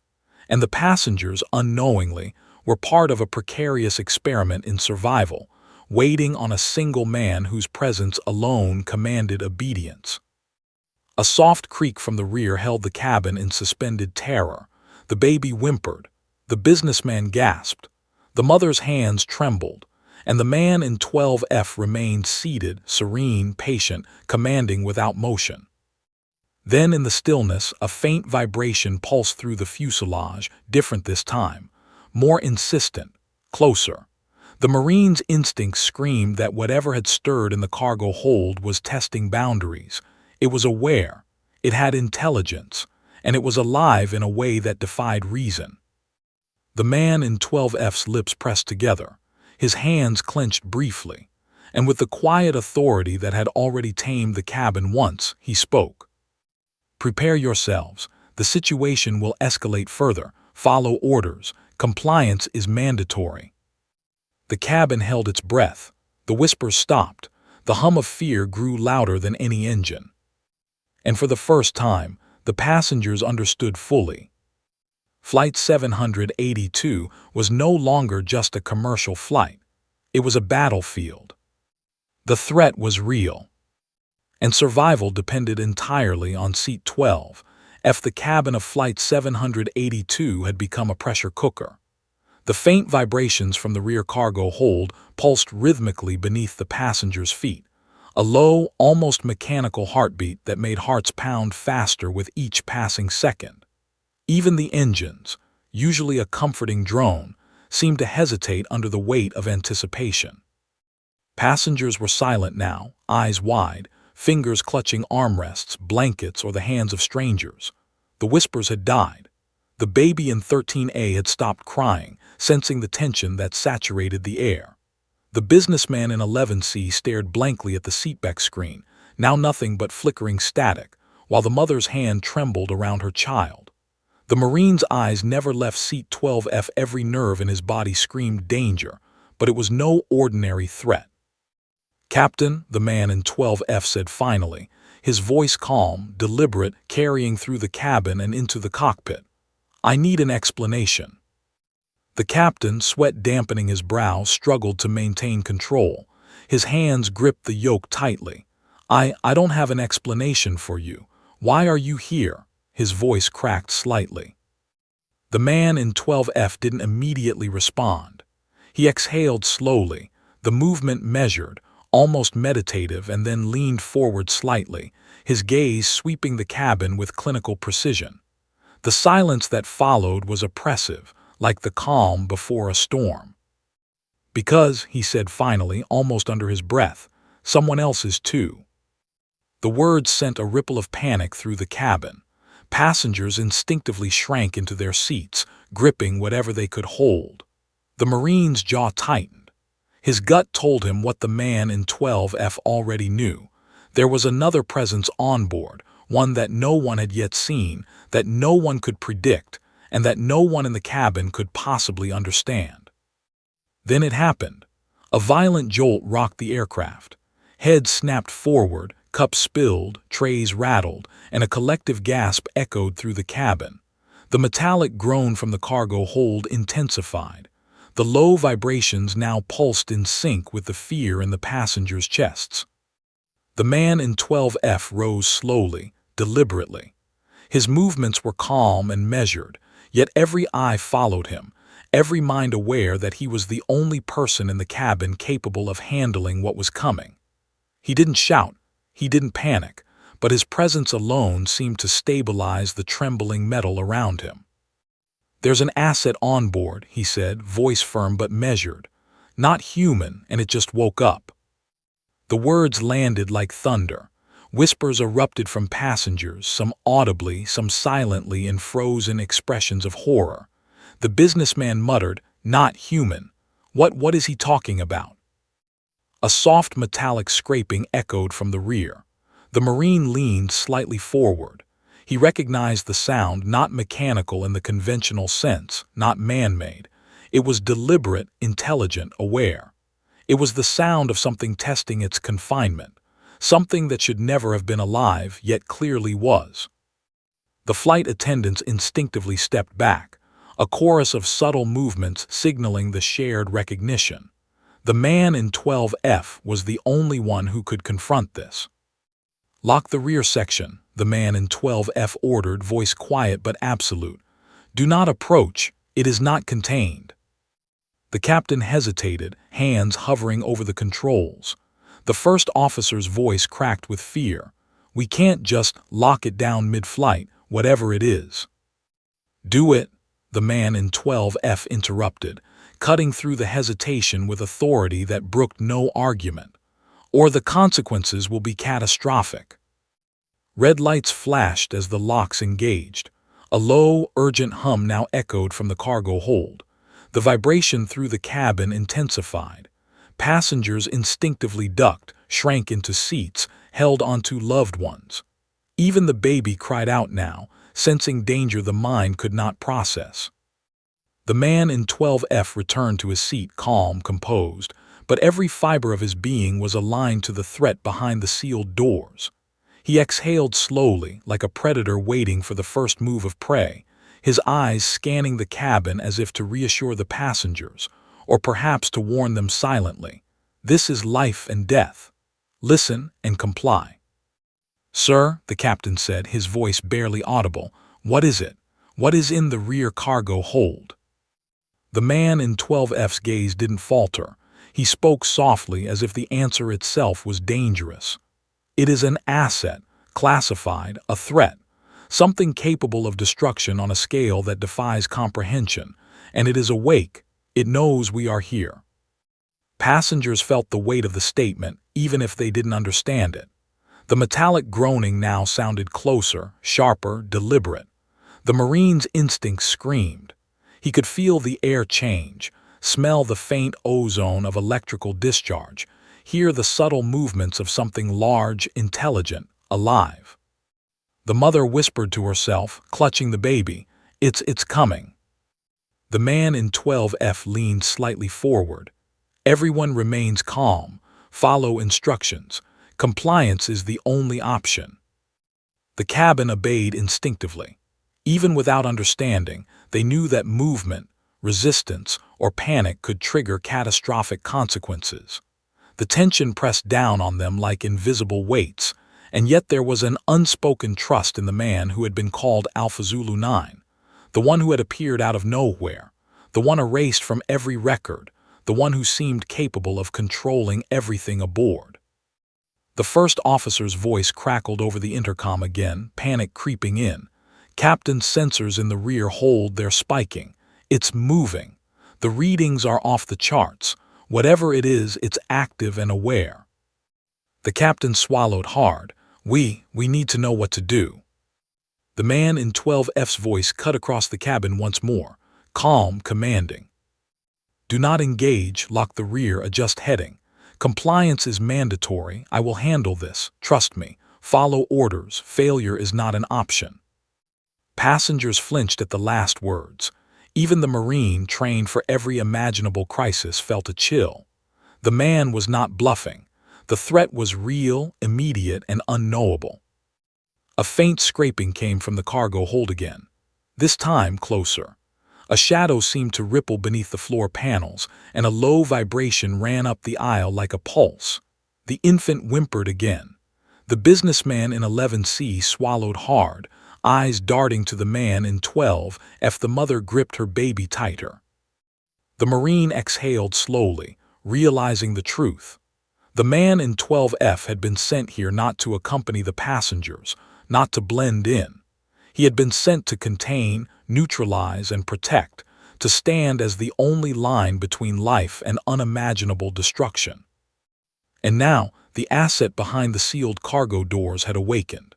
And the passengers, unknowingly, were part of a precarious experiment in survival, waiting on a single man whose presence alone commanded obedience. A soft creak from the rear held the cabin in suspended terror. The baby whimpered. The businessman gasped. The mother's hands trembled, and the man in 12F remained seated, serene, patient, commanding without motion. Then in the stillness, a faint vibration pulsed through the fuselage, different this time, more insistent, closer. The Marine's instincts screamed that whatever had stirred in the cargo hold was testing boundaries. It was aware, it had intelligence, and it was alive in a way that defied reason. The man in 12F's lips pressed together, his hands clenched briefly, and with the quiet authority that had already tamed the cabin once, he spoke. "Prepare yourselves. The situation will escalate further. Follow orders. Compliance is mandatory." The cabin held its breath. The whispers stopped. The hum of fear grew louder than any engine. And for the first time, the passengers understood fully. Flight 782 was no longer just a commercial flight. It was a battlefield. The threat was real. And survival depended entirely on Seat 12. The cabin of Flight 782 had become a pressure cooker. The faint vibrations from the rear cargo hold pulsed rhythmically beneath the passengers' feet, a low, almost mechanical heartbeat that made hearts pound faster with each passing second. Even the engines, usually a comforting drone, seemed to hesitate under the weight of anticipation. Passengers were silent now, eyes wide, fingers clutching armrests, blankets, or the hands of strangers. The whispers had died. The baby in 13A had stopped crying, sensing the tension that saturated the air. The businessman in 11C stared blankly at the seatback screen, now nothing but flickering static, while the mother's hand trembled around her child. The Marine's eyes never left seat 12F. Every nerve in his body screamed danger, but it was no ordinary threat. "Captain," the man in 12F said finally, his voice calm, deliberate, carrying through the cabin and into the cockpit. "I need an explanation." The captain, sweat dampening his brow, struggled to maintain control. His hands gripped the yoke tightly. I don't have an explanation for you. Why are you here?" His voice cracked slightly. The man in 12F didn't immediately respond. He exhaled slowly, the movement measured, almost meditative, and then leaned forward slightly, his gaze sweeping the cabin with clinical precision. The silence that followed was oppressive, like the calm before a storm. "Because," he said finally, almost under his breath, "someone else is too." The words sent a ripple of panic through the cabin. Passengers instinctively shrank into their seats, gripping whatever they could hold. The Marine's jaw tightened. His gut told him what the man in 12F already knew. There was another presence on board, one that no one had yet seen, that no one could predict, and that no one in the cabin could possibly understand. Then it happened. A violent jolt rocked the aircraft. Heads snapped forward, cups spilled, trays rattled, and a collective gasp echoed through the cabin. The metallic groan from the cargo hold intensified. The low vibrations now pulsed in sync with the fear in the passengers' chests. The man in 12F rose slowly, deliberately. His movements were calm and measured, yet every eye followed him, every mind aware that he was the only person in the cabin capable of handling what was coming. He didn't shout, he didn't panic, but his presence alone seemed to stabilize the trembling metal around him. "There's an asset on board," he said, voice firm but measured. "Not human, and it just woke up." The words landed like thunder. Whispers erupted from passengers, some audibly, some silently, in frozen expressions of horror. The businessman muttered, "Not human. What is he talking about?" A soft metallic scraping echoed from the rear. The Marine leaned slightly forward. He recognized the sound, not mechanical in the conventional sense, not man-made. It was deliberate, intelligent, aware. It was the sound of something testing its confinement, something that should never have been alive, yet clearly was. The flight attendants instinctively stepped back, a chorus of subtle movements signaling the shared recognition. The man in 12F was the only one who could confront this. "Lock the rear section," the man in 12F ordered, voice quiet but absolute. "Do not approach, it is not contained." The captain hesitated, hands hovering over the controls. The first officer's voice cracked with fear. "We can't just lock it down mid-flight, whatever it is." "Do it," the man in 12F interrupted, cutting through the hesitation with authority that brooked no argument. "Or the consequences will be catastrophic." Red lights flashed as the locks engaged. A low, urgent hum now echoed from the cargo hold. The vibration through the cabin intensified. Passengers instinctively ducked, shrank into seats, held onto loved ones. Even the baby cried out now, sensing danger the mind could not process. The man in 12F returned to his seat, calm, composed, but every fiber of his being was aligned to the threat behind the sealed doors. He exhaled slowly, like a predator waiting for the first move of prey, his eyes scanning the cabin as if to reassure the passengers, or perhaps to warn them silently. "This is life and death. Listen and comply." "Sir," the captain said, his voice barely audible, "what is it? What is in the rear cargo hold?" The man in 12F's gaze didn't falter. He spoke softly, as if the answer itself was dangerous. "It is an asset, classified, a threat, something capable of destruction on a scale that defies comprehension, and it is awake. It knows we are here." Passengers felt the weight of the statement, even if they didn't understand it. The metallic groaning now sounded closer, sharper, deliberate. The Marine's instinct screamed. He could feel the air change, smell the faint ozone of electrical discharge, hear the subtle movements of something large, intelligent, alive. The mother whispered to herself, clutching the baby, It's coming." The man in 12F leaned slightly forward. "Everyone remains calm. Follow instructions. Compliance is the only option." The cabin obeyed instinctively. Even without understanding, they knew that movement, resistance, or panic could trigger catastrophic consequences. The tension pressed down on them like invisible weights, and yet there was an unspoken trust in the man who had been called Alpha Zulu 9, the one who had appeared out of nowhere, the one erased from every record, the one who seemed capable of controlling everything aboard. The first officer's voice crackled over the intercom again, panic creeping in. "Captain, sensors in the rear hold, they're spiking. It's moving. The readings are off the charts. Whatever it is, it's active and aware." The captain swallowed hard. We need to know what to do." The man in 12F's voice cut across the cabin once more, calm, commanding. "Do not engage, lock the rear, adjust heading. Compliance is mandatory. I will handle this. Trust me. Follow orders. Failure is not an option." Passengers flinched at the last words. Even the Marine, trained for every imaginable crisis, felt a chill. The man was not bluffing. The threat was real, immediate, and unknowable. A faint scraping came from the cargo hold again, this time closer. A shadow seemed to ripple beneath the floor panels, and a low vibration ran up the aisle like a pulse. The infant whimpered again. The businessman in 11C swallowed hard, eyes darting to the man in 12F. The mother gripped her baby tighter. The Marine exhaled slowly, realizing the truth. The man in 12F had been sent here not to accompany the passengers, not to blend in. He had been sent to contain, neutralize, and protect, to stand as the only line between life and unimaginable destruction. And now, the asset behind the sealed cargo doors had awakened.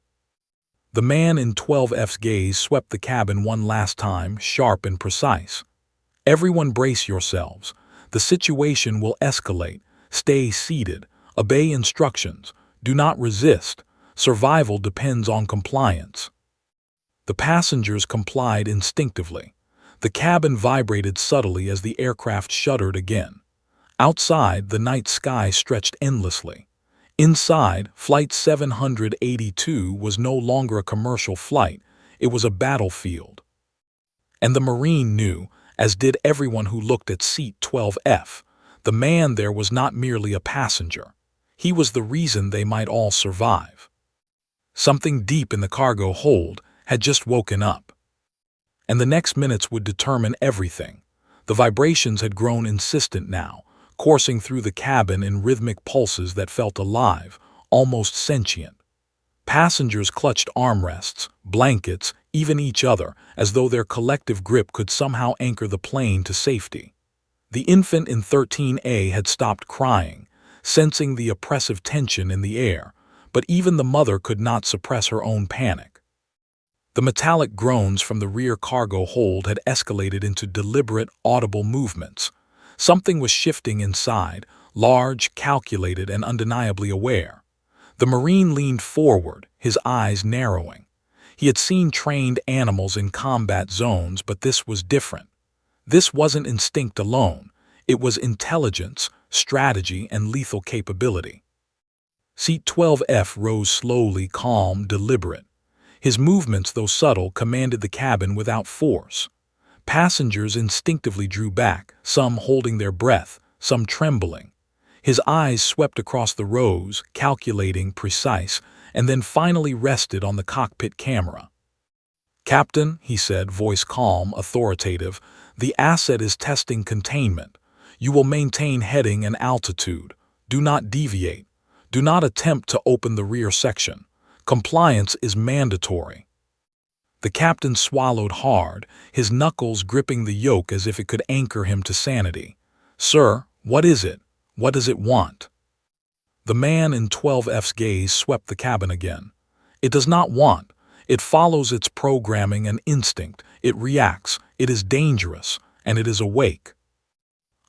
The man in 12F's gaze swept the cabin one last time, sharp and precise. "Everyone brace yourselves. The situation will escalate. Stay seated. Obey instructions. Do not resist. Survival depends on compliance." The passengers complied instinctively. The cabin vibrated subtly as the aircraft shuddered again. Outside, the night sky stretched endlessly. Inside, Flight 782 was no longer a commercial flight, it was a battlefield. And the Marine knew, as did everyone who looked at seat 12F, the man there was not merely a passenger. He was the reason they might all survive. Something deep in the cargo hold had just woken up. And the next minutes would determine everything. The vibrations had grown insistent now, coursing through the cabin in rhythmic pulses that felt alive, almost sentient. Passengers clutched armrests, blankets, even each other, as though their collective grip could somehow anchor the plane to safety. The infant in 13A had stopped crying, sensing the oppressive tension in the air, but even the mother could not suppress her own panic. The metallic groans from the rear cargo hold had escalated into deliberate, audible movements. Something was shifting inside, large, calculated, and undeniably aware. The Marine leaned forward, his eyes narrowing. He had seen trained animals in combat zones, but this was different. This wasn't instinct alone. It was intelligence, strategy, and lethal capability. Seat 12F rose slowly, calm, deliberate. His movements, though subtle, commanded the cabin without force. Passengers instinctively drew back, some holding their breath, some trembling. His eyes swept across the rows, calculating, precise, and then finally rested on the cockpit camera. "Captain," he said, voice calm, authoritative, "the asset is testing containment. You will maintain heading and altitude. Do not deviate. Do not attempt to open the rear section. Compliance is mandatory." The captain swallowed hard, his knuckles gripping the yoke as if it could anchor him to sanity. "Sir, what is it? What does it want? The man in 12F's gaze swept the cabin again. It does not want. It follows its programming and instinct. It reacts. It is dangerous, and it is awake.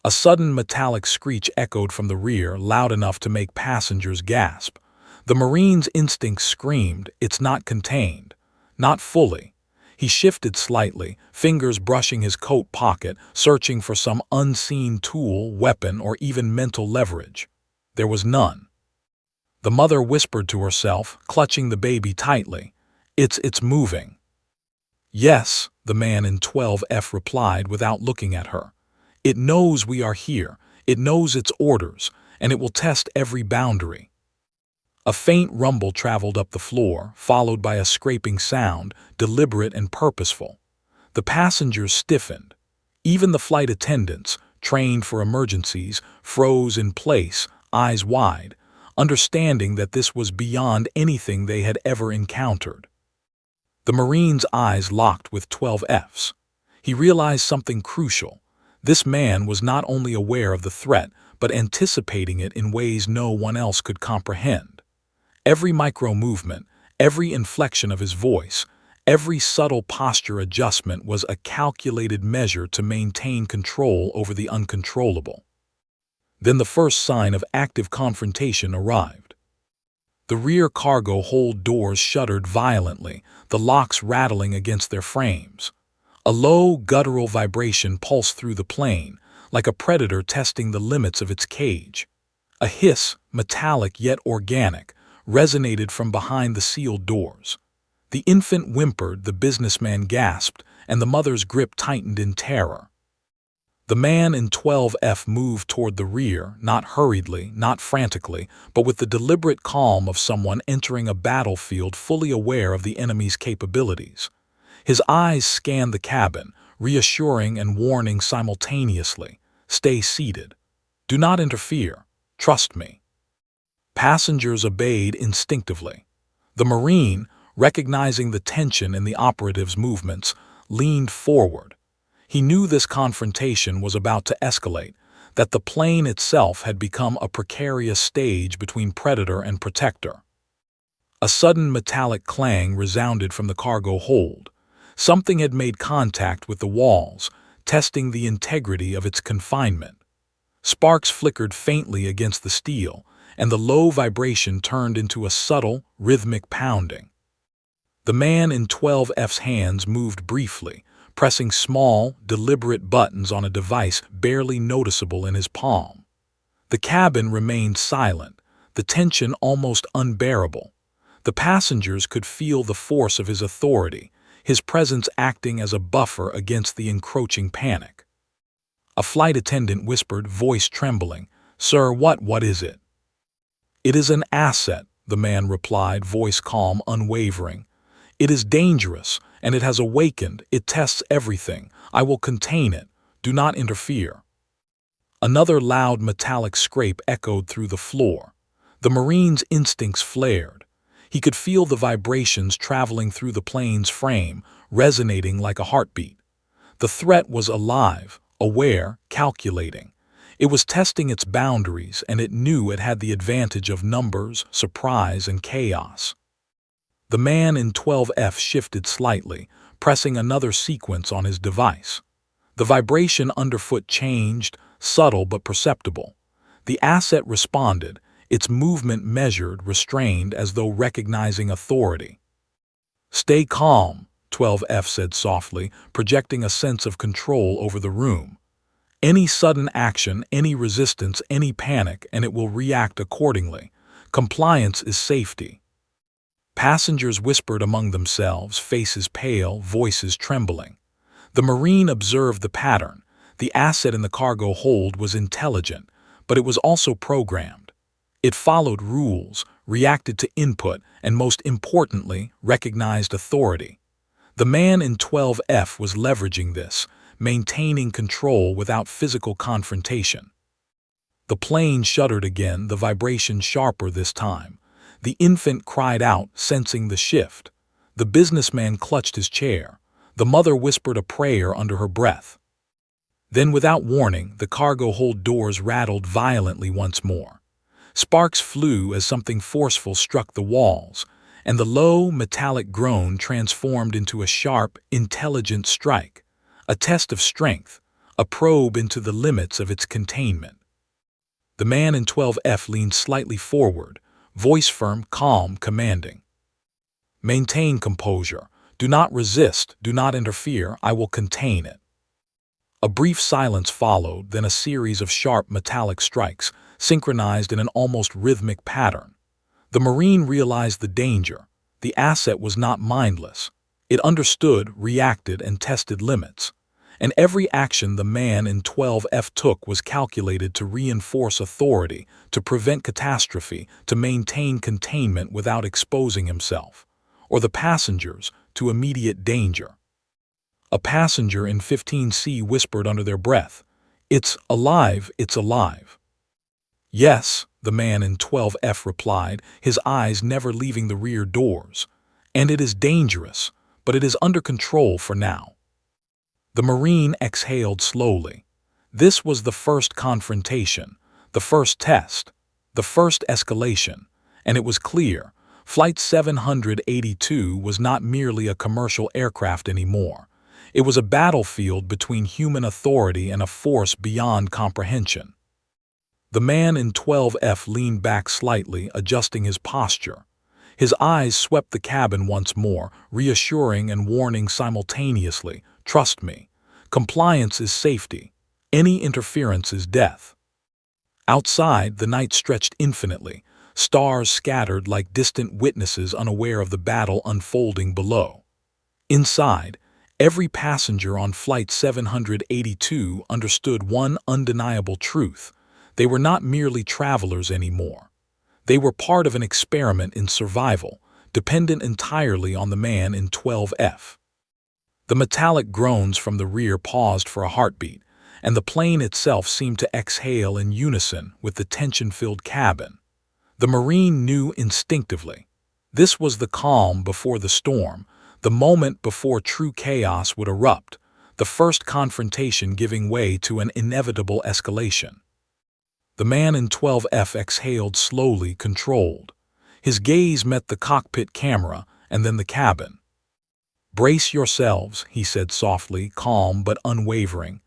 A sudden metallic screech echoed from the rear, loud enough to make passengers gasp. The Marine's instinct screamed, "It's not contained." Not fully. He shifted slightly, fingers brushing his coat pocket, searching for some unseen tool, weapon, or even mental leverage. There was none. The mother whispered to herself, clutching the baby tightly, It's moving." "Yes," the man in 12F replied without looking at her. "It knows we are here, it knows its orders, and it will test every boundary." A faint rumble traveled up the floor, followed by a scraping sound, deliberate and purposeful. The passengers stiffened. Even the flight attendants, trained for emergencies, froze in place, eyes wide, understanding that this was beyond anything they had ever encountered. The Marine's eyes locked with 12F's. He realized something crucial. This man was not only aware of the threat, but anticipating it in ways no one else could comprehend. Every micro-movement, every inflection of his voice, every subtle posture adjustment was a calculated measure to maintain control over the uncontrollable. Then the first sign of active confrontation arrived. The rear cargo hold doors shuddered violently, the locks rattling against their frames. A low, guttural vibration pulsed through the plane, like a predator testing the limits of its cage. A hiss, metallic yet organic, resonated from behind the sealed doors. The infant whimpered, the businessman gasped, and the mother's grip tightened in terror. The man in 12F moved toward the rear, not hurriedly, not frantically, but with the deliberate calm of someone entering a battlefield fully aware of the enemy's capabilities. His eyes scanned the cabin, reassuring and warning simultaneously. "Stay seated. Do not interfere. Trust me." Passengers obeyed instinctively. The Marine, recognizing the tension in the operative's movements, leaned forward. He knew this confrontation was about to escalate, that the plane itself had become a precarious stage between predator and protector. A sudden metallic clang resounded from the cargo hold. Something had made contact with the walls, testing the integrity of its confinement. Sparks flickered faintly against the steel, and the low vibration turned into a subtle, rhythmic pounding. The man in 12F's hands moved briefly, pressing small, deliberate buttons on a device barely noticeable in his palm. The cabin remained silent, the tension almost unbearable. The passengers could feel the force of his authority, his presence acting as a buffer against the encroaching panic. A flight attendant whispered, voice trembling, "Sir, what is it?" "It is an asset," the man replied, voice calm, unwavering. "It is dangerous, and it has awakened. It tests everything. I will contain it. Do not interfere." Another loud metallic scrape echoed through the floor. The Marine's instincts flared. He could feel the vibrations traveling through the plane's frame, resonating like a heartbeat. The threat was alive, aware, calculating. It was testing its boundaries, and it knew it had the advantage of numbers, surprise, and chaos. The man in 12F shifted slightly, pressing another sequence on his device. The vibration underfoot changed, subtle but perceptible. The asset responded, its movement measured, restrained, as though recognizing authority. "Stay calm," 12F said softly, projecting a sense of control over the room. "Any sudden action, any resistance, any panic, and it will react accordingly. Compliance is safety." Passengers whispered among themselves, faces pale, voices trembling. The Marine observed the pattern. The asset in the cargo hold was intelligent, but it was also programmed. It followed rules, reacted to input, and most importantly, recognized authority. The man in 12F was leveraging this, maintaining control without physical confrontation. The plane shuddered again, the vibration sharper this time. The infant cried out, sensing the shift. The businessman clutched his chair. The mother whispered a prayer under her breath. Then, without warning, the cargo hold doors rattled violently once more. Sparks flew as something forceful struck the walls, and the low, metallic groan transformed into a sharp, intelligent strike, a test of strength, a probe into the limits of its containment. The man in 12F leaned slightly forward, voice firm, calm, commanding. "Maintain composure. Do not resist. Do not interfere. I will contain it." A brief silence followed, then a series of sharp metallic strikes, synchronized in an almost rhythmic pattern. The Marine realized the danger. The asset was not mindless. It understood, reacted, and tested limits. And every action the man in 12F took was calculated to reinforce authority, to prevent catastrophe, to maintain containment without exposing himself, or the passengers, to immediate danger. A passenger in 15C whispered under their breath, "It's alive, it's alive." "Yes," the man in 12F replied, his eyes never leaving the rear doors. "And it is dangerous, but it is under control for now." The Marine exhaled slowly. This was the first confrontation, the first test, the first escalation, and it was clear, Flight 782 was not merely a commercial aircraft anymore. It was a battlefield between human authority and a force beyond comprehension. The man in 12F leaned back slightly, adjusting his posture. His eyes swept the cabin once more, reassuring and warning simultaneously. "Trust me. Compliance is safety. Any interference is death." Outside, the night stretched infinitely, stars scattered like distant witnesses unaware of the battle unfolding below. Inside, every passenger on Flight 782 understood one undeniable truth. They were not merely travelers anymore. They were part of an experiment in survival, dependent entirely on the man in 12F. The metallic groans from the rear paused for a heartbeat, and the plane itself seemed to exhale in unison with the tension-filled cabin. The Marine knew instinctively. This was the calm before the storm, the moment before true chaos would erupt, the first confrontation giving way to an inevitable escalation. The man in 12F exhaled slowly, controlled. His gaze met the cockpit camera and then the cabin. "Brace yourselves," he said softly, calm but unwavering.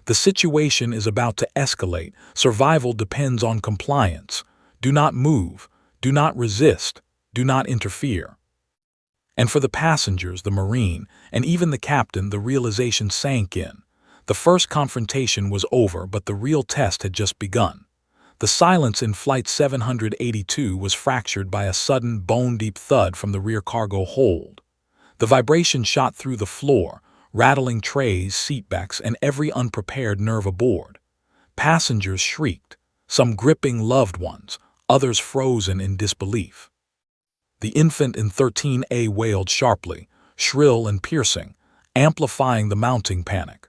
"The situation is about to escalate. Survival depends on compliance. Do not move. Do not resist. Do not interfere." And for the passengers, the Marine, and even the captain, the realization sank in. The first confrontation was over, but the real test had just begun. The silence in Flight 782 was fractured by a sudden, bone-deep thud from the rear cargo hold. The vibration shot through the floor, rattling trays, seatbacks, and every unprepared nerve aboard. Passengers shrieked, some gripping loved ones, others frozen in disbelief. The infant in 13A wailed sharply, shrill and piercing, amplifying the mounting panic.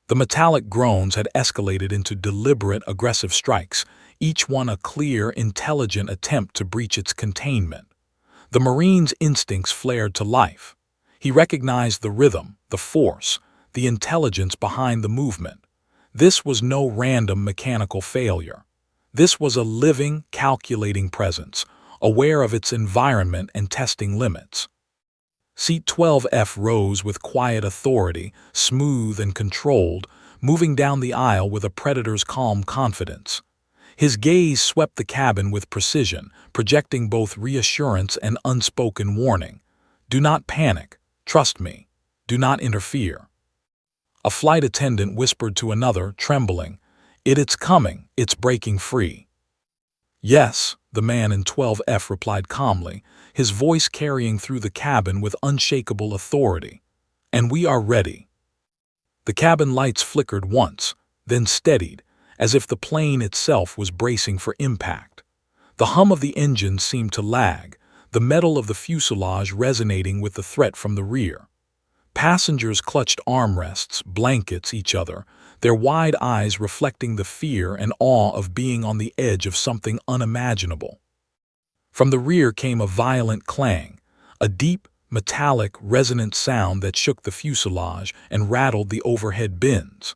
The metallic groans had escalated into deliberate, aggressive strikes, each one a clear, intelligent attempt to breach its containment. The Marine's instincts flared to life. He recognized the rhythm, the force, the intelligence behind the movement. This was no random mechanical failure. This was a living, calculating presence, aware of its environment and testing limits. Seat 12F rose with quiet authority, smooth and controlled, moving down the aisle with a predator's calm confidence. His gaze swept the cabin with precision, projecting both reassurance and unspoken warning. "Do not panic. Trust me. Do not interfere." A flight attendant whispered to another, trembling, It's coming. It's breaking free." "Yes," the man in 12F replied calmly, his voice carrying through the cabin with unshakable authority. "And we are ready." The cabin lights flickered once, then steadied, as if the plane itself was bracing for impact. The hum of the engine seemed to lag, the metal of the fuselage resonating with the threat from the rear. Passengers clutched armrests, blankets, each other, their wide eyes reflecting the fear and awe of being on the edge of something unimaginable. From the rear came a violent clang, a deep, metallic, resonant sound that shook the fuselage and rattled the overhead bins.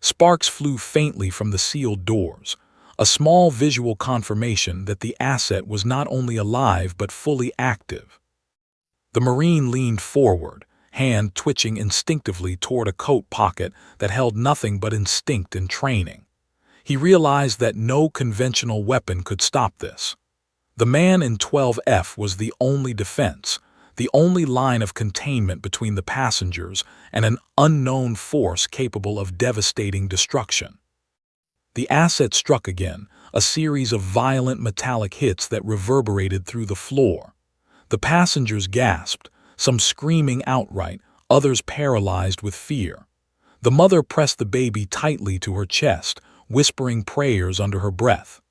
Sparks flew faintly from the sealed doors, a small visual confirmation that the asset was not only alive but fully active. The Marine leaned forward, hand twitching instinctively toward a coat pocket that held nothing but instinct and training. He realized that no conventional weapon could stop this. The man in 12F was the only defense, the only line of containment between the passengers and an unknown force capable of devastating destruction. The asset struck again, a series of violent metallic hits that reverberated through the floor. The passengers gasped, some screaming outright, others paralyzed with fear. The mother pressed the baby tightly to her chest, whispering prayers under her breath.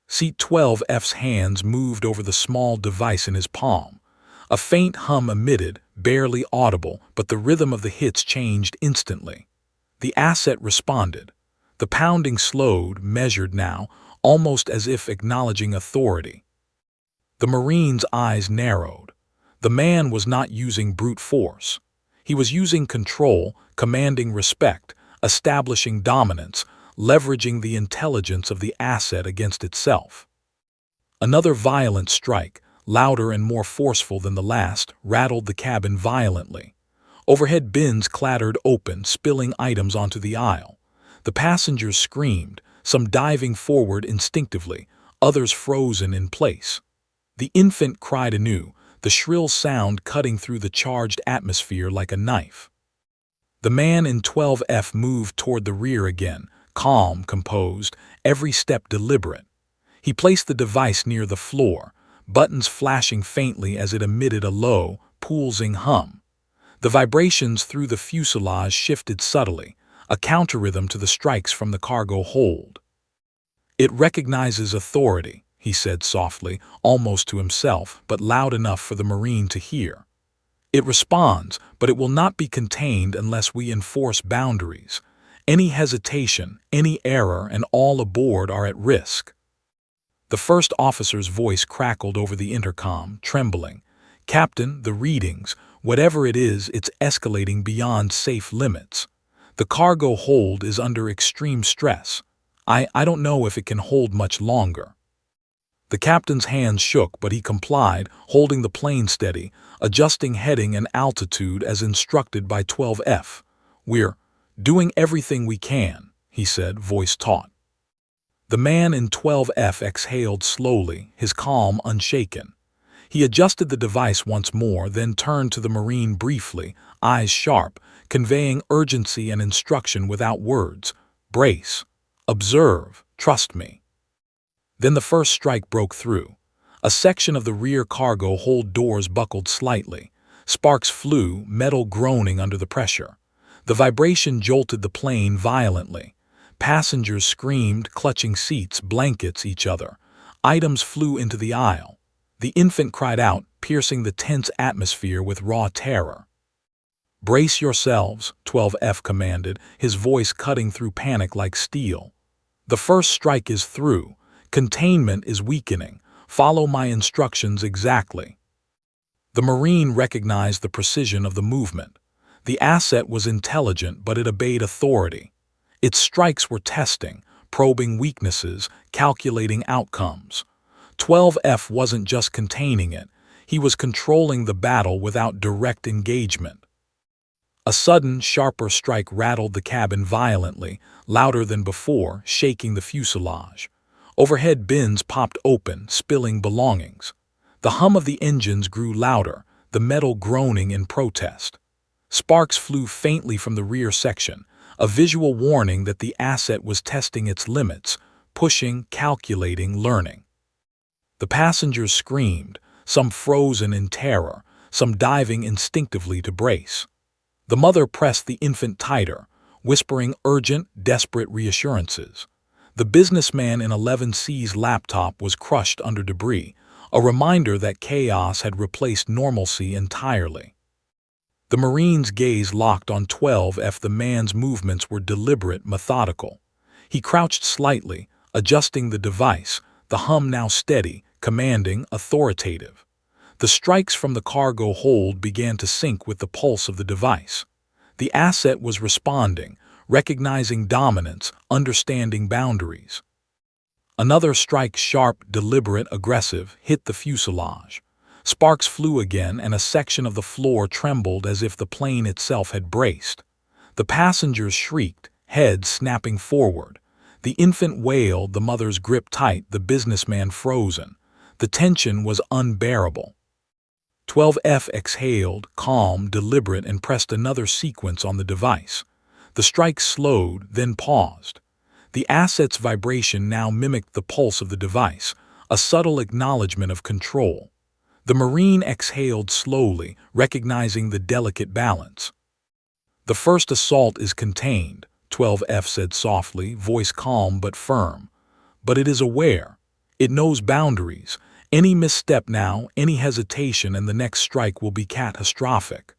Seat 12F's hands moved over the small device in his palm. A faint hum emitted, barely audible, but the rhythm of the hits changed instantly. The asset responded. The pounding slowed, measured now, almost as if acknowledging authority. The Marine's eyes narrowed. The man was not using brute force. He was using control, commanding respect, establishing dominance, leveraging the intelligence of the asset against itself. Another violent strike, louder and more forceful than the last, rattled the cabin violently. Overhead bins clattered open, spilling items onto the aisle. The passengers screamed, some diving forward instinctively, others frozen in place. The infant cried anew, the shrill sound cutting through the charged atmosphere like a knife. The man in 12F moved toward the rear again, calm, composed, every step deliberate. He placed the device near the floor, buttons flashing faintly as it emitted a low, pulsing hum. The vibrations through the fuselage shifted subtly, a counter-rhythm to the strikes from the cargo hold. "It recognizes authority," he said softly, almost to himself, but loud enough for the Marine to hear. "It responds, but it will not be contained unless we enforce boundaries. Any hesitation, any error, and all aboard are at risk." The first officer's voice crackled over the intercom, trembling. "Captain, the readings, whatever it is, it's escalating beyond safe limits. The cargo hold is under extreme stress. I don't know if it can hold much longer." The captain's hands shook, but he complied, holding the plane steady, adjusting heading and altitude as instructed by 12F. "We're doing everything we can," he said, voice taut. The man in 12F exhaled slowly, his calm unshaken. He adjusted the device once more, then turned to the Marine briefly, eyes sharp, conveying urgency and instruction without words. "Brace. Observe. Trust me." Then the first strike broke through. A section of the rear cargo hold doors buckled slightly. Sparks flew, metal groaning under the pressure. The vibration jolted the plane violently. Passengers screamed, clutching seats, blankets, each other. Items flew into the aisle. The infant cried out, piercing the tense atmosphere with raw terror. "Brace yourselves," 12F commanded, his voice cutting through panic like steel. "The first strike is through. Containment is weakening. Follow my instructions exactly." The Marine recognized the precision of the movement. The asset was intelligent, but it obeyed authority. Its strikes were testing, probing weaknesses, calculating outcomes. 12F wasn't just containing it, he was controlling the battle without direct engagement. A sudden, sharper strike rattled the cabin violently, louder than before, shaking the fuselage. Overhead bins popped open, spilling belongings. The hum of the engines grew louder, the metal groaning in protest. Sparks flew faintly from the rear section, a visual warning that the asset was testing its limits, pushing, calculating, learning. The passengers screamed, some frozen in terror, some diving instinctively to brace. The mother pressed the infant tighter, whispering urgent, desperate reassurances. The businessman in 11C's laptop was crushed under debris, a reminder that chaos had replaced normalcy entirely. The Marine's gaze locked on 12F. The man's movements were deliberate, methodical. He crouched slightly, adjusting the device, the hum now steady, commanding, authoritative. The strikes from the cargo hold began to sync with the pulse of the device. The asset was responding, recognizing dominance, understanding boundaries. Another strike, sharp, deliberate, aggressive, hit the fuselage. Sparks flew again, and a section of the floor trembled as if the plane itself had braced. The passengers shrieked, heads snapping forward. The infant wailed, the mother's grip tight, the businessman frozen. The tension was unbearable. 12F exhaled, calm, deliberate, and pressed another sequence on the device. The strike slowed, then paused. The asset's vibration now mimicked the pulse of the device, a subtle acknowledgement of control. The Marine exhaled slowly, recognizing the delicate balance. "The first assault is contained," 12F said softly, voice calm but firm. "But it is aware. It knows boundaries. Any misstep now, any hesitation, and the next strike will be catastrophic."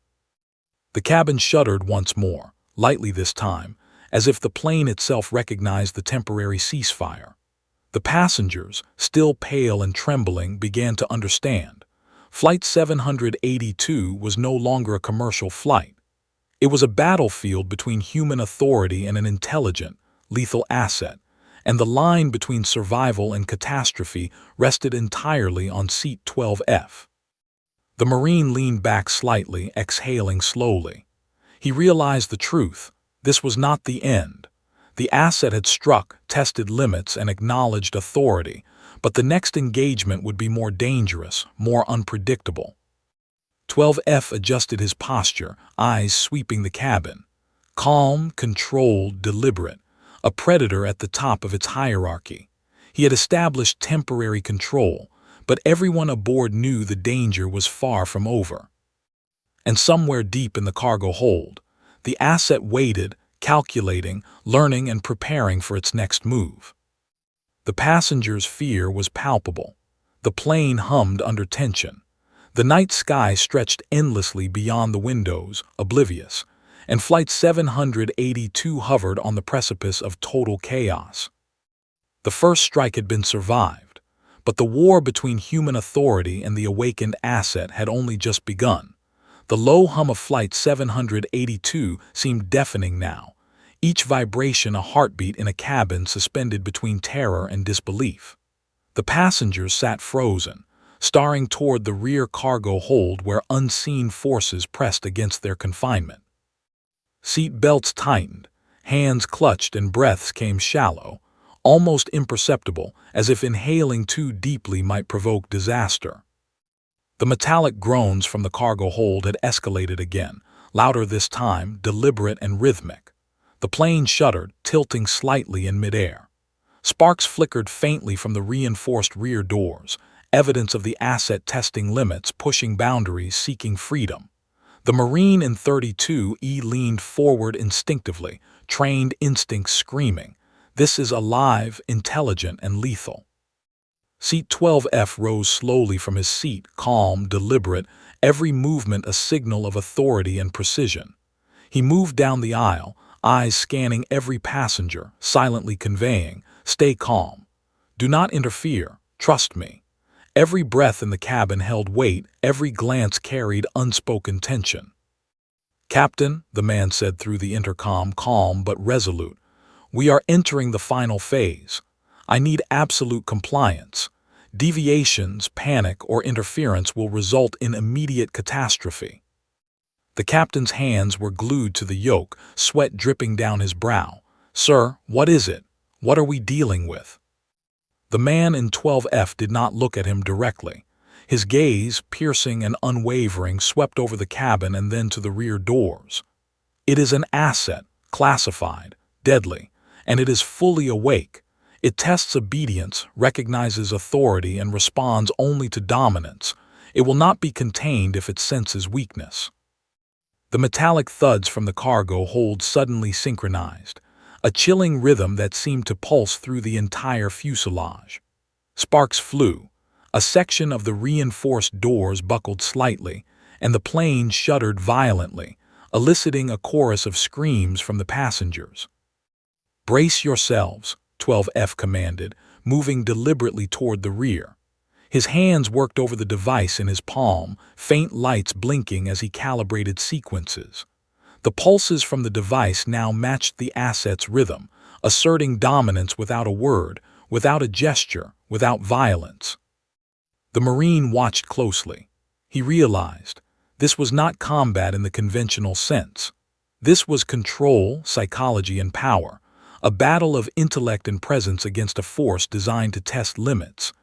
The cabin shuddered once more, lightly this time, as if the plane itself recognized the temporary ceasefire. The passengers, still pale and trembling, began to understand. Flight 782 was no longer a commercial flight. It was a battlefield between human authority and an intelligent, lethal asset, and the line between survival and catastrophe rested entirely on seat 12F. The Marine leaned back slightly, exhaling slowly. He realized the truth. This was not the end. The asset had struck, tested limits, and acknowledged authority, but the next engagement would be more dangerous, more unpredictable. 12F adjusted his posture, eyes sweeping the cabin. Calm, controlled, deliberate, a predator at the top of its hierarchy. He had established temporary control, but everyone aboard knew the danger was far from over. And somewhere deep in the cargo hold, the asset waited, calculating, learning, and preparing for its next move. The passengers' fear was palpable. The plane hummed under tension. The night sky stretched endlessly beyond the windows, oblivious, and Flight 782 hovered on the precipice of total chaos. The first strike had been survived, but the war between human authority and the awakened asset had only just begun. The low hum of Flight 782 seemed deafening now, each vibration a heartbeat in a cabin suspended between terror and disbelief. The passengers sat frozen, staring toward the rear cargo hold where unseen forces pressed against their confinement. Seat belts tightened, hands clutched, and breaths came shallow, almost imperceptible, as if inhaling too deeply might provoke disaster. The metallic groans from the cargo hold had escalated again, louder this time, deliberate and rhythmic. The plane shuddered, tilting slightly in midair. Sparks flickered faintly from the reinforced rear doors, evidence of the asset testing limits, pushing boundaries, seeking freedom. The Marine in 32E leaned forward instinctively, trained instincts screaming, "This is alive, intelligent, and lethal." Seat 12F rose slowly from his seat, calm, deliberate, every movement a signal of authority and precision. He moved down the aisle, eyes scanning every passenger, silently conveying, "Stay calm. Do not interfere. Trust me." Every breath in the cabin held weight, every glance carried unspoken tension. "Captain," the man said through the intercom, calm but resolute, "we are entering the final phase. I need absolute compliance. Deviations, panic, or interference will result in immediate catastrophe." The captain's hands were glued to the yoke, sweat dripping down his brow. "Sir, what is it? What are we dealing with?" The man in 12F did not look at him directly. His gaze, piercing and unwavering, swept over the cabin and then to the rear doors. "It is an asset, classified, deadly, and it is fully awake. It tests obedience, recognizes authority, and responds only to dominance. It will not be contained if it senses weakness." The metallic thuds from the cargo hold suddenly synchronized, a chilling rhythm that seemed to pulse through the entire fuselage. Sparks flew. A section of the reinforced doors buckled slightly, and the plane shuddered violently, eliciting a chorus of screams from the passengers. "Brace yourselves," 12F commanded, moving deliberately toward the rear. His hands worked over the device in his palm, faint lights blinking as he calibrated sequences. The pulses from the device now matched the asset's rhythm, asserting dominance without a word, without a gesture, without violence. The Marine watched closely. He realized this was not combat in the conventional sense. This was control, psychology, and power, a battle of intellect and presence against a force designed to test limits.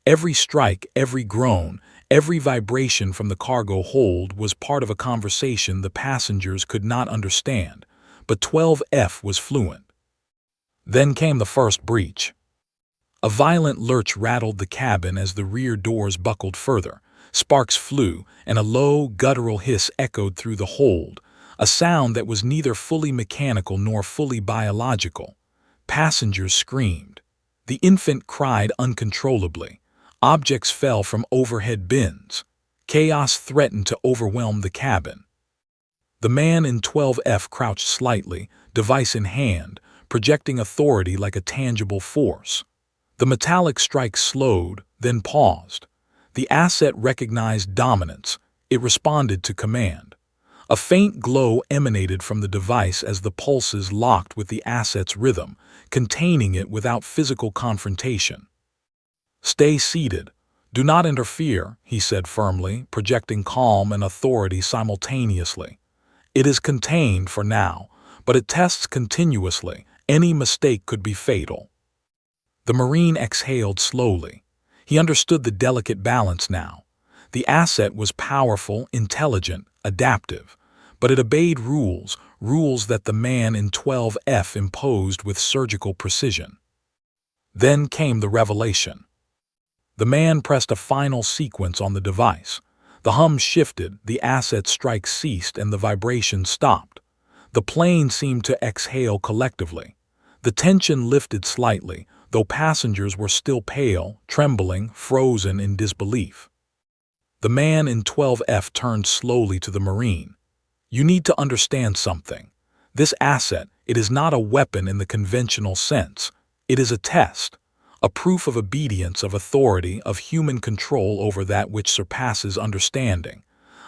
Every strike, every groan, every vibration from the cargo hold was part of a conversation the passengers could not understand, but 12F was fluent. Then came the first breach. A violent lurch rattled the cabin as the rear doors buckled further. Sparks flew, and a low, guttural hiss echoed through the hold, a sound that was neither fully mechanical nor fully biological. Passengers screamed. The infant cried uncontrollably. Objects fell from overhead bins. Chaos threatened to overwhelm the cabin. The man in 12F crouched slightly, device in hand, projecting authority like a tangible force. The metallic strike slowed, then paused. The asset recognized dominance. It responded to command. A faint glow emanated from the device as the pulses locked with the asset's rhythm, containing it without physical confrontation. "Stay seated. Do not interfere," he said firmly, projecting calm and authority simultaneously. "It is contained for now, but it tests continuously. Any mistake could be fatal." The Marine exhaled slowly. He understood the delicate balance now. The asset was powerful, intelligent, adaptive, but it obeyed rules, rules that the man in 12F imposed with surgical precision. Then came the revelation. The man pressed a final sequence on the device. The hum shifted, the asset's strike ceased, and the vibration stopped. The plane seemed to exhale collectively. The tension lifted slightly, though passengers were still pale, trembling, frozen in disbelief. The man in 12F turned slowly to the Marine. "You need to understand something. This asset, it is not a weapon in the conventional sense. It is a test, a proof of obedience, of authority, of human control over that which surpasses understanding.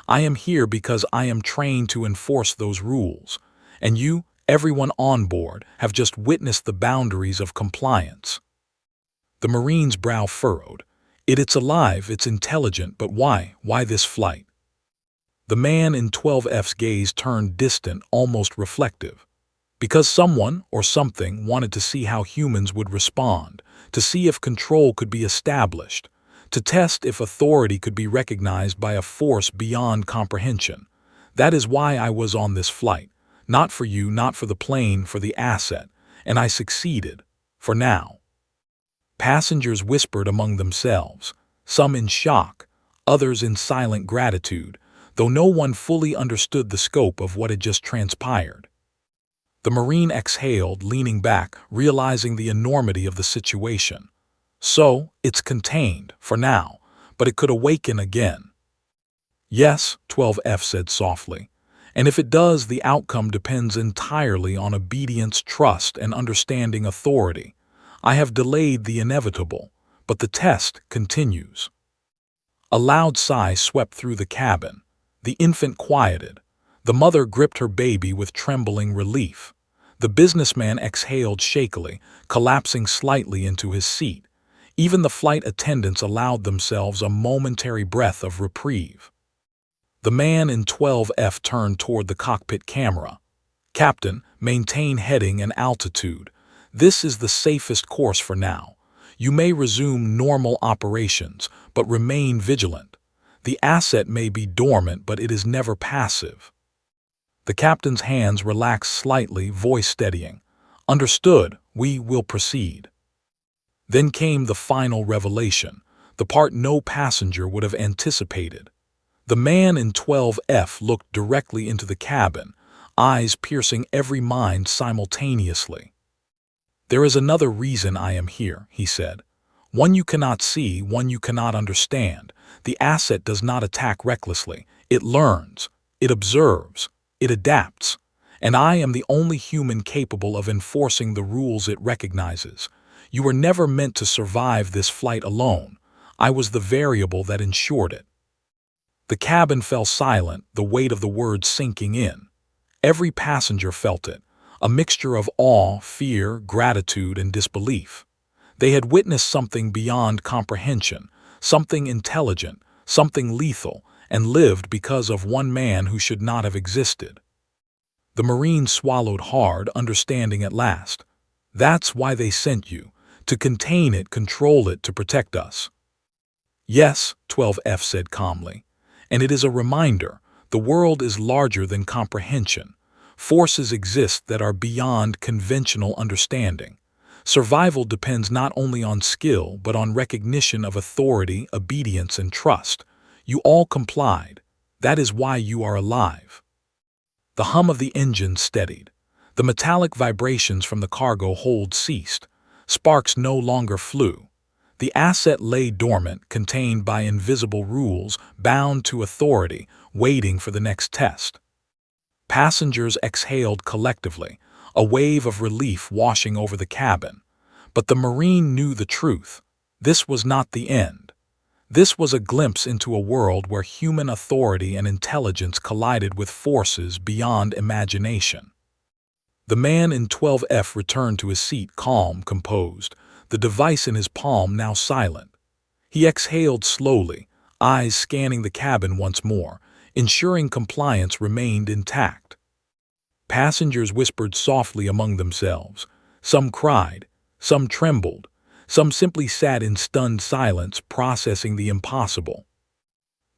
I am here because I am trained to enforce those rules, and you, everyone on board, have just witnessed the boundaries of compliance." The Marine's brow furrowed. It's alive, it's intelligent, but why? Why this flight? The man in 12F's gaze turned distant, almost reflective. Because someone, or something, wanted to see how humans would respond, to see if control could be established, to test if authority could be recognized by a force beyond comprehension. That is why I was on this flight. Not for you, not for the plane, for the asset. And I succeeded. For now. Passengers whispered among themselves, some in shock, others in silent gratitude, though no one fully understood the scope of what had just transpired. The Marine exhaled, leaning back, realizing the enormity of the situation. So, it's contained, for now, but it could awaken again. "Yes," 12F said softly. "And if it does, the outcome depends entirely on obedience, trust, and understanding authority. I have delayed the inevitable, but the test continues." A loud sigh swept through the cabin. The infant quieted. The mother gripped her baby with trembling relief. The businessman exhaled shakily, collapsing slightly into his seat. Even the flight attendants allowed themselves a momentary breath of reprieve. The man in 12F turned toward the cockpit camera. "Captain, maintain heading and altitude. This is the safest course for now. You may resume normal operations, but remain vigilant. The asset may be dormant, but it is never passive." The captain's hands relaxed slightly, voice steadying. "Understood, we will proceed." Then came the final revelation, the part no passenger would have anticipated. The man in 12F looked directly into the cabin, eyes piercing every mind simultaneously. "There is another reason I am here," he said. "One you cannot see, one you cannot understand. The asset does not attack recklessly. It learns, it observes, it adapts. And I am the only human capable of enforcing the rules it recognizes. You were never meant to survive this flight alone. I was the variable that ensured it." The cabin fell silent, the weight of the words sinking in. Every passenger felt it, a mixture of awe, fear, gratitude, and disbelief. They had witnessed something beyond comprehension, something intelligent, something lethal, and lived because of one man who should not have existed. The Marines swallowed hard, understanding at last. That's why they sent you, to contain it, control it, to protect us. Yes, 12F said calmly, and it is a reminder, the world is larger than comprehension. Forces exist that are beyond conventional understanding. Survival depends not only on skill, but on recognition of authority, obedience, and trust. You all complied. That is why you are alive. The hum of the engine steadied. The metallic vibrations from the cargo hold ceased. Sparks no longer flew. The asset lay dormant, contained by invisible rules, bound to authority, waiting for the next test. Passengers exhaled collectively, a wave of relief washing over the cabin. But the Marine knew the truth. This was not the end. This was a glimpse into a world where human authority and intelligence collided with forces beyond imagination. The man in 12F returned to his seat, calm, composed, the device in his palm now silent. He exhaled slowly, eyes scanning the cabin once more, ensuring compliance remained intact. Passengers whispered softly among themselves. Some cried, some trembled, some simply sat in stunned silence, processing the impossible.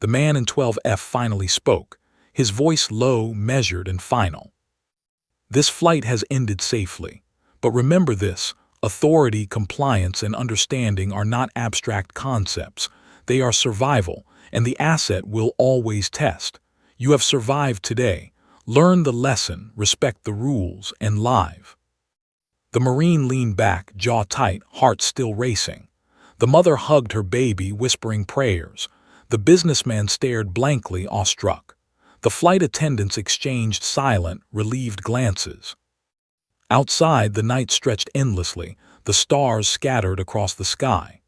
The man in 12F finally spoke, his voice low, measured, and final. This flight has ended safely, but remember this, authority, compliance, and understanding are not abstract concepts. They are survival, and the asset will always test. You have survived today. Learn the lesson, respect the rules, and live. The Marine leaned back, jaw tight, heart still racing. The mother hugged her baby, whispering prayers. The businessman stared blankly, awestruck. The flight attendants exchanged silent, relieved glances. Outside, the night stretched endlessly, the stars scattered across the sky.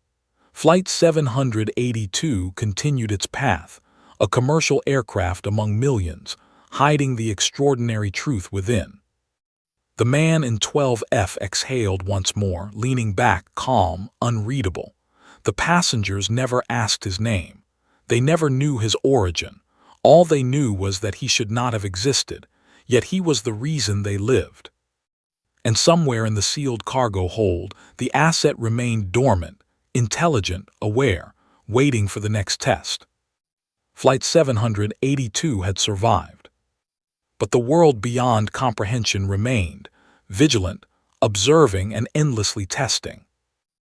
Flight 782 continued its path, a commercial aircraft among millions, hiding the extraordinary truth within. The man in 12F exhaled once more, leaning back, calm, unreadable. The passengers never asked his name. They never knew his origin. All they knew was that he should not have existed, yet he was the reason they lived. And somewhere in the sealed cargo hold, the asset remained dormant, intelligent, aware, waiting for the next test. Flight 782 had survived. But the world beyond comprehension remained, vigilant, observing, and endlessly testing.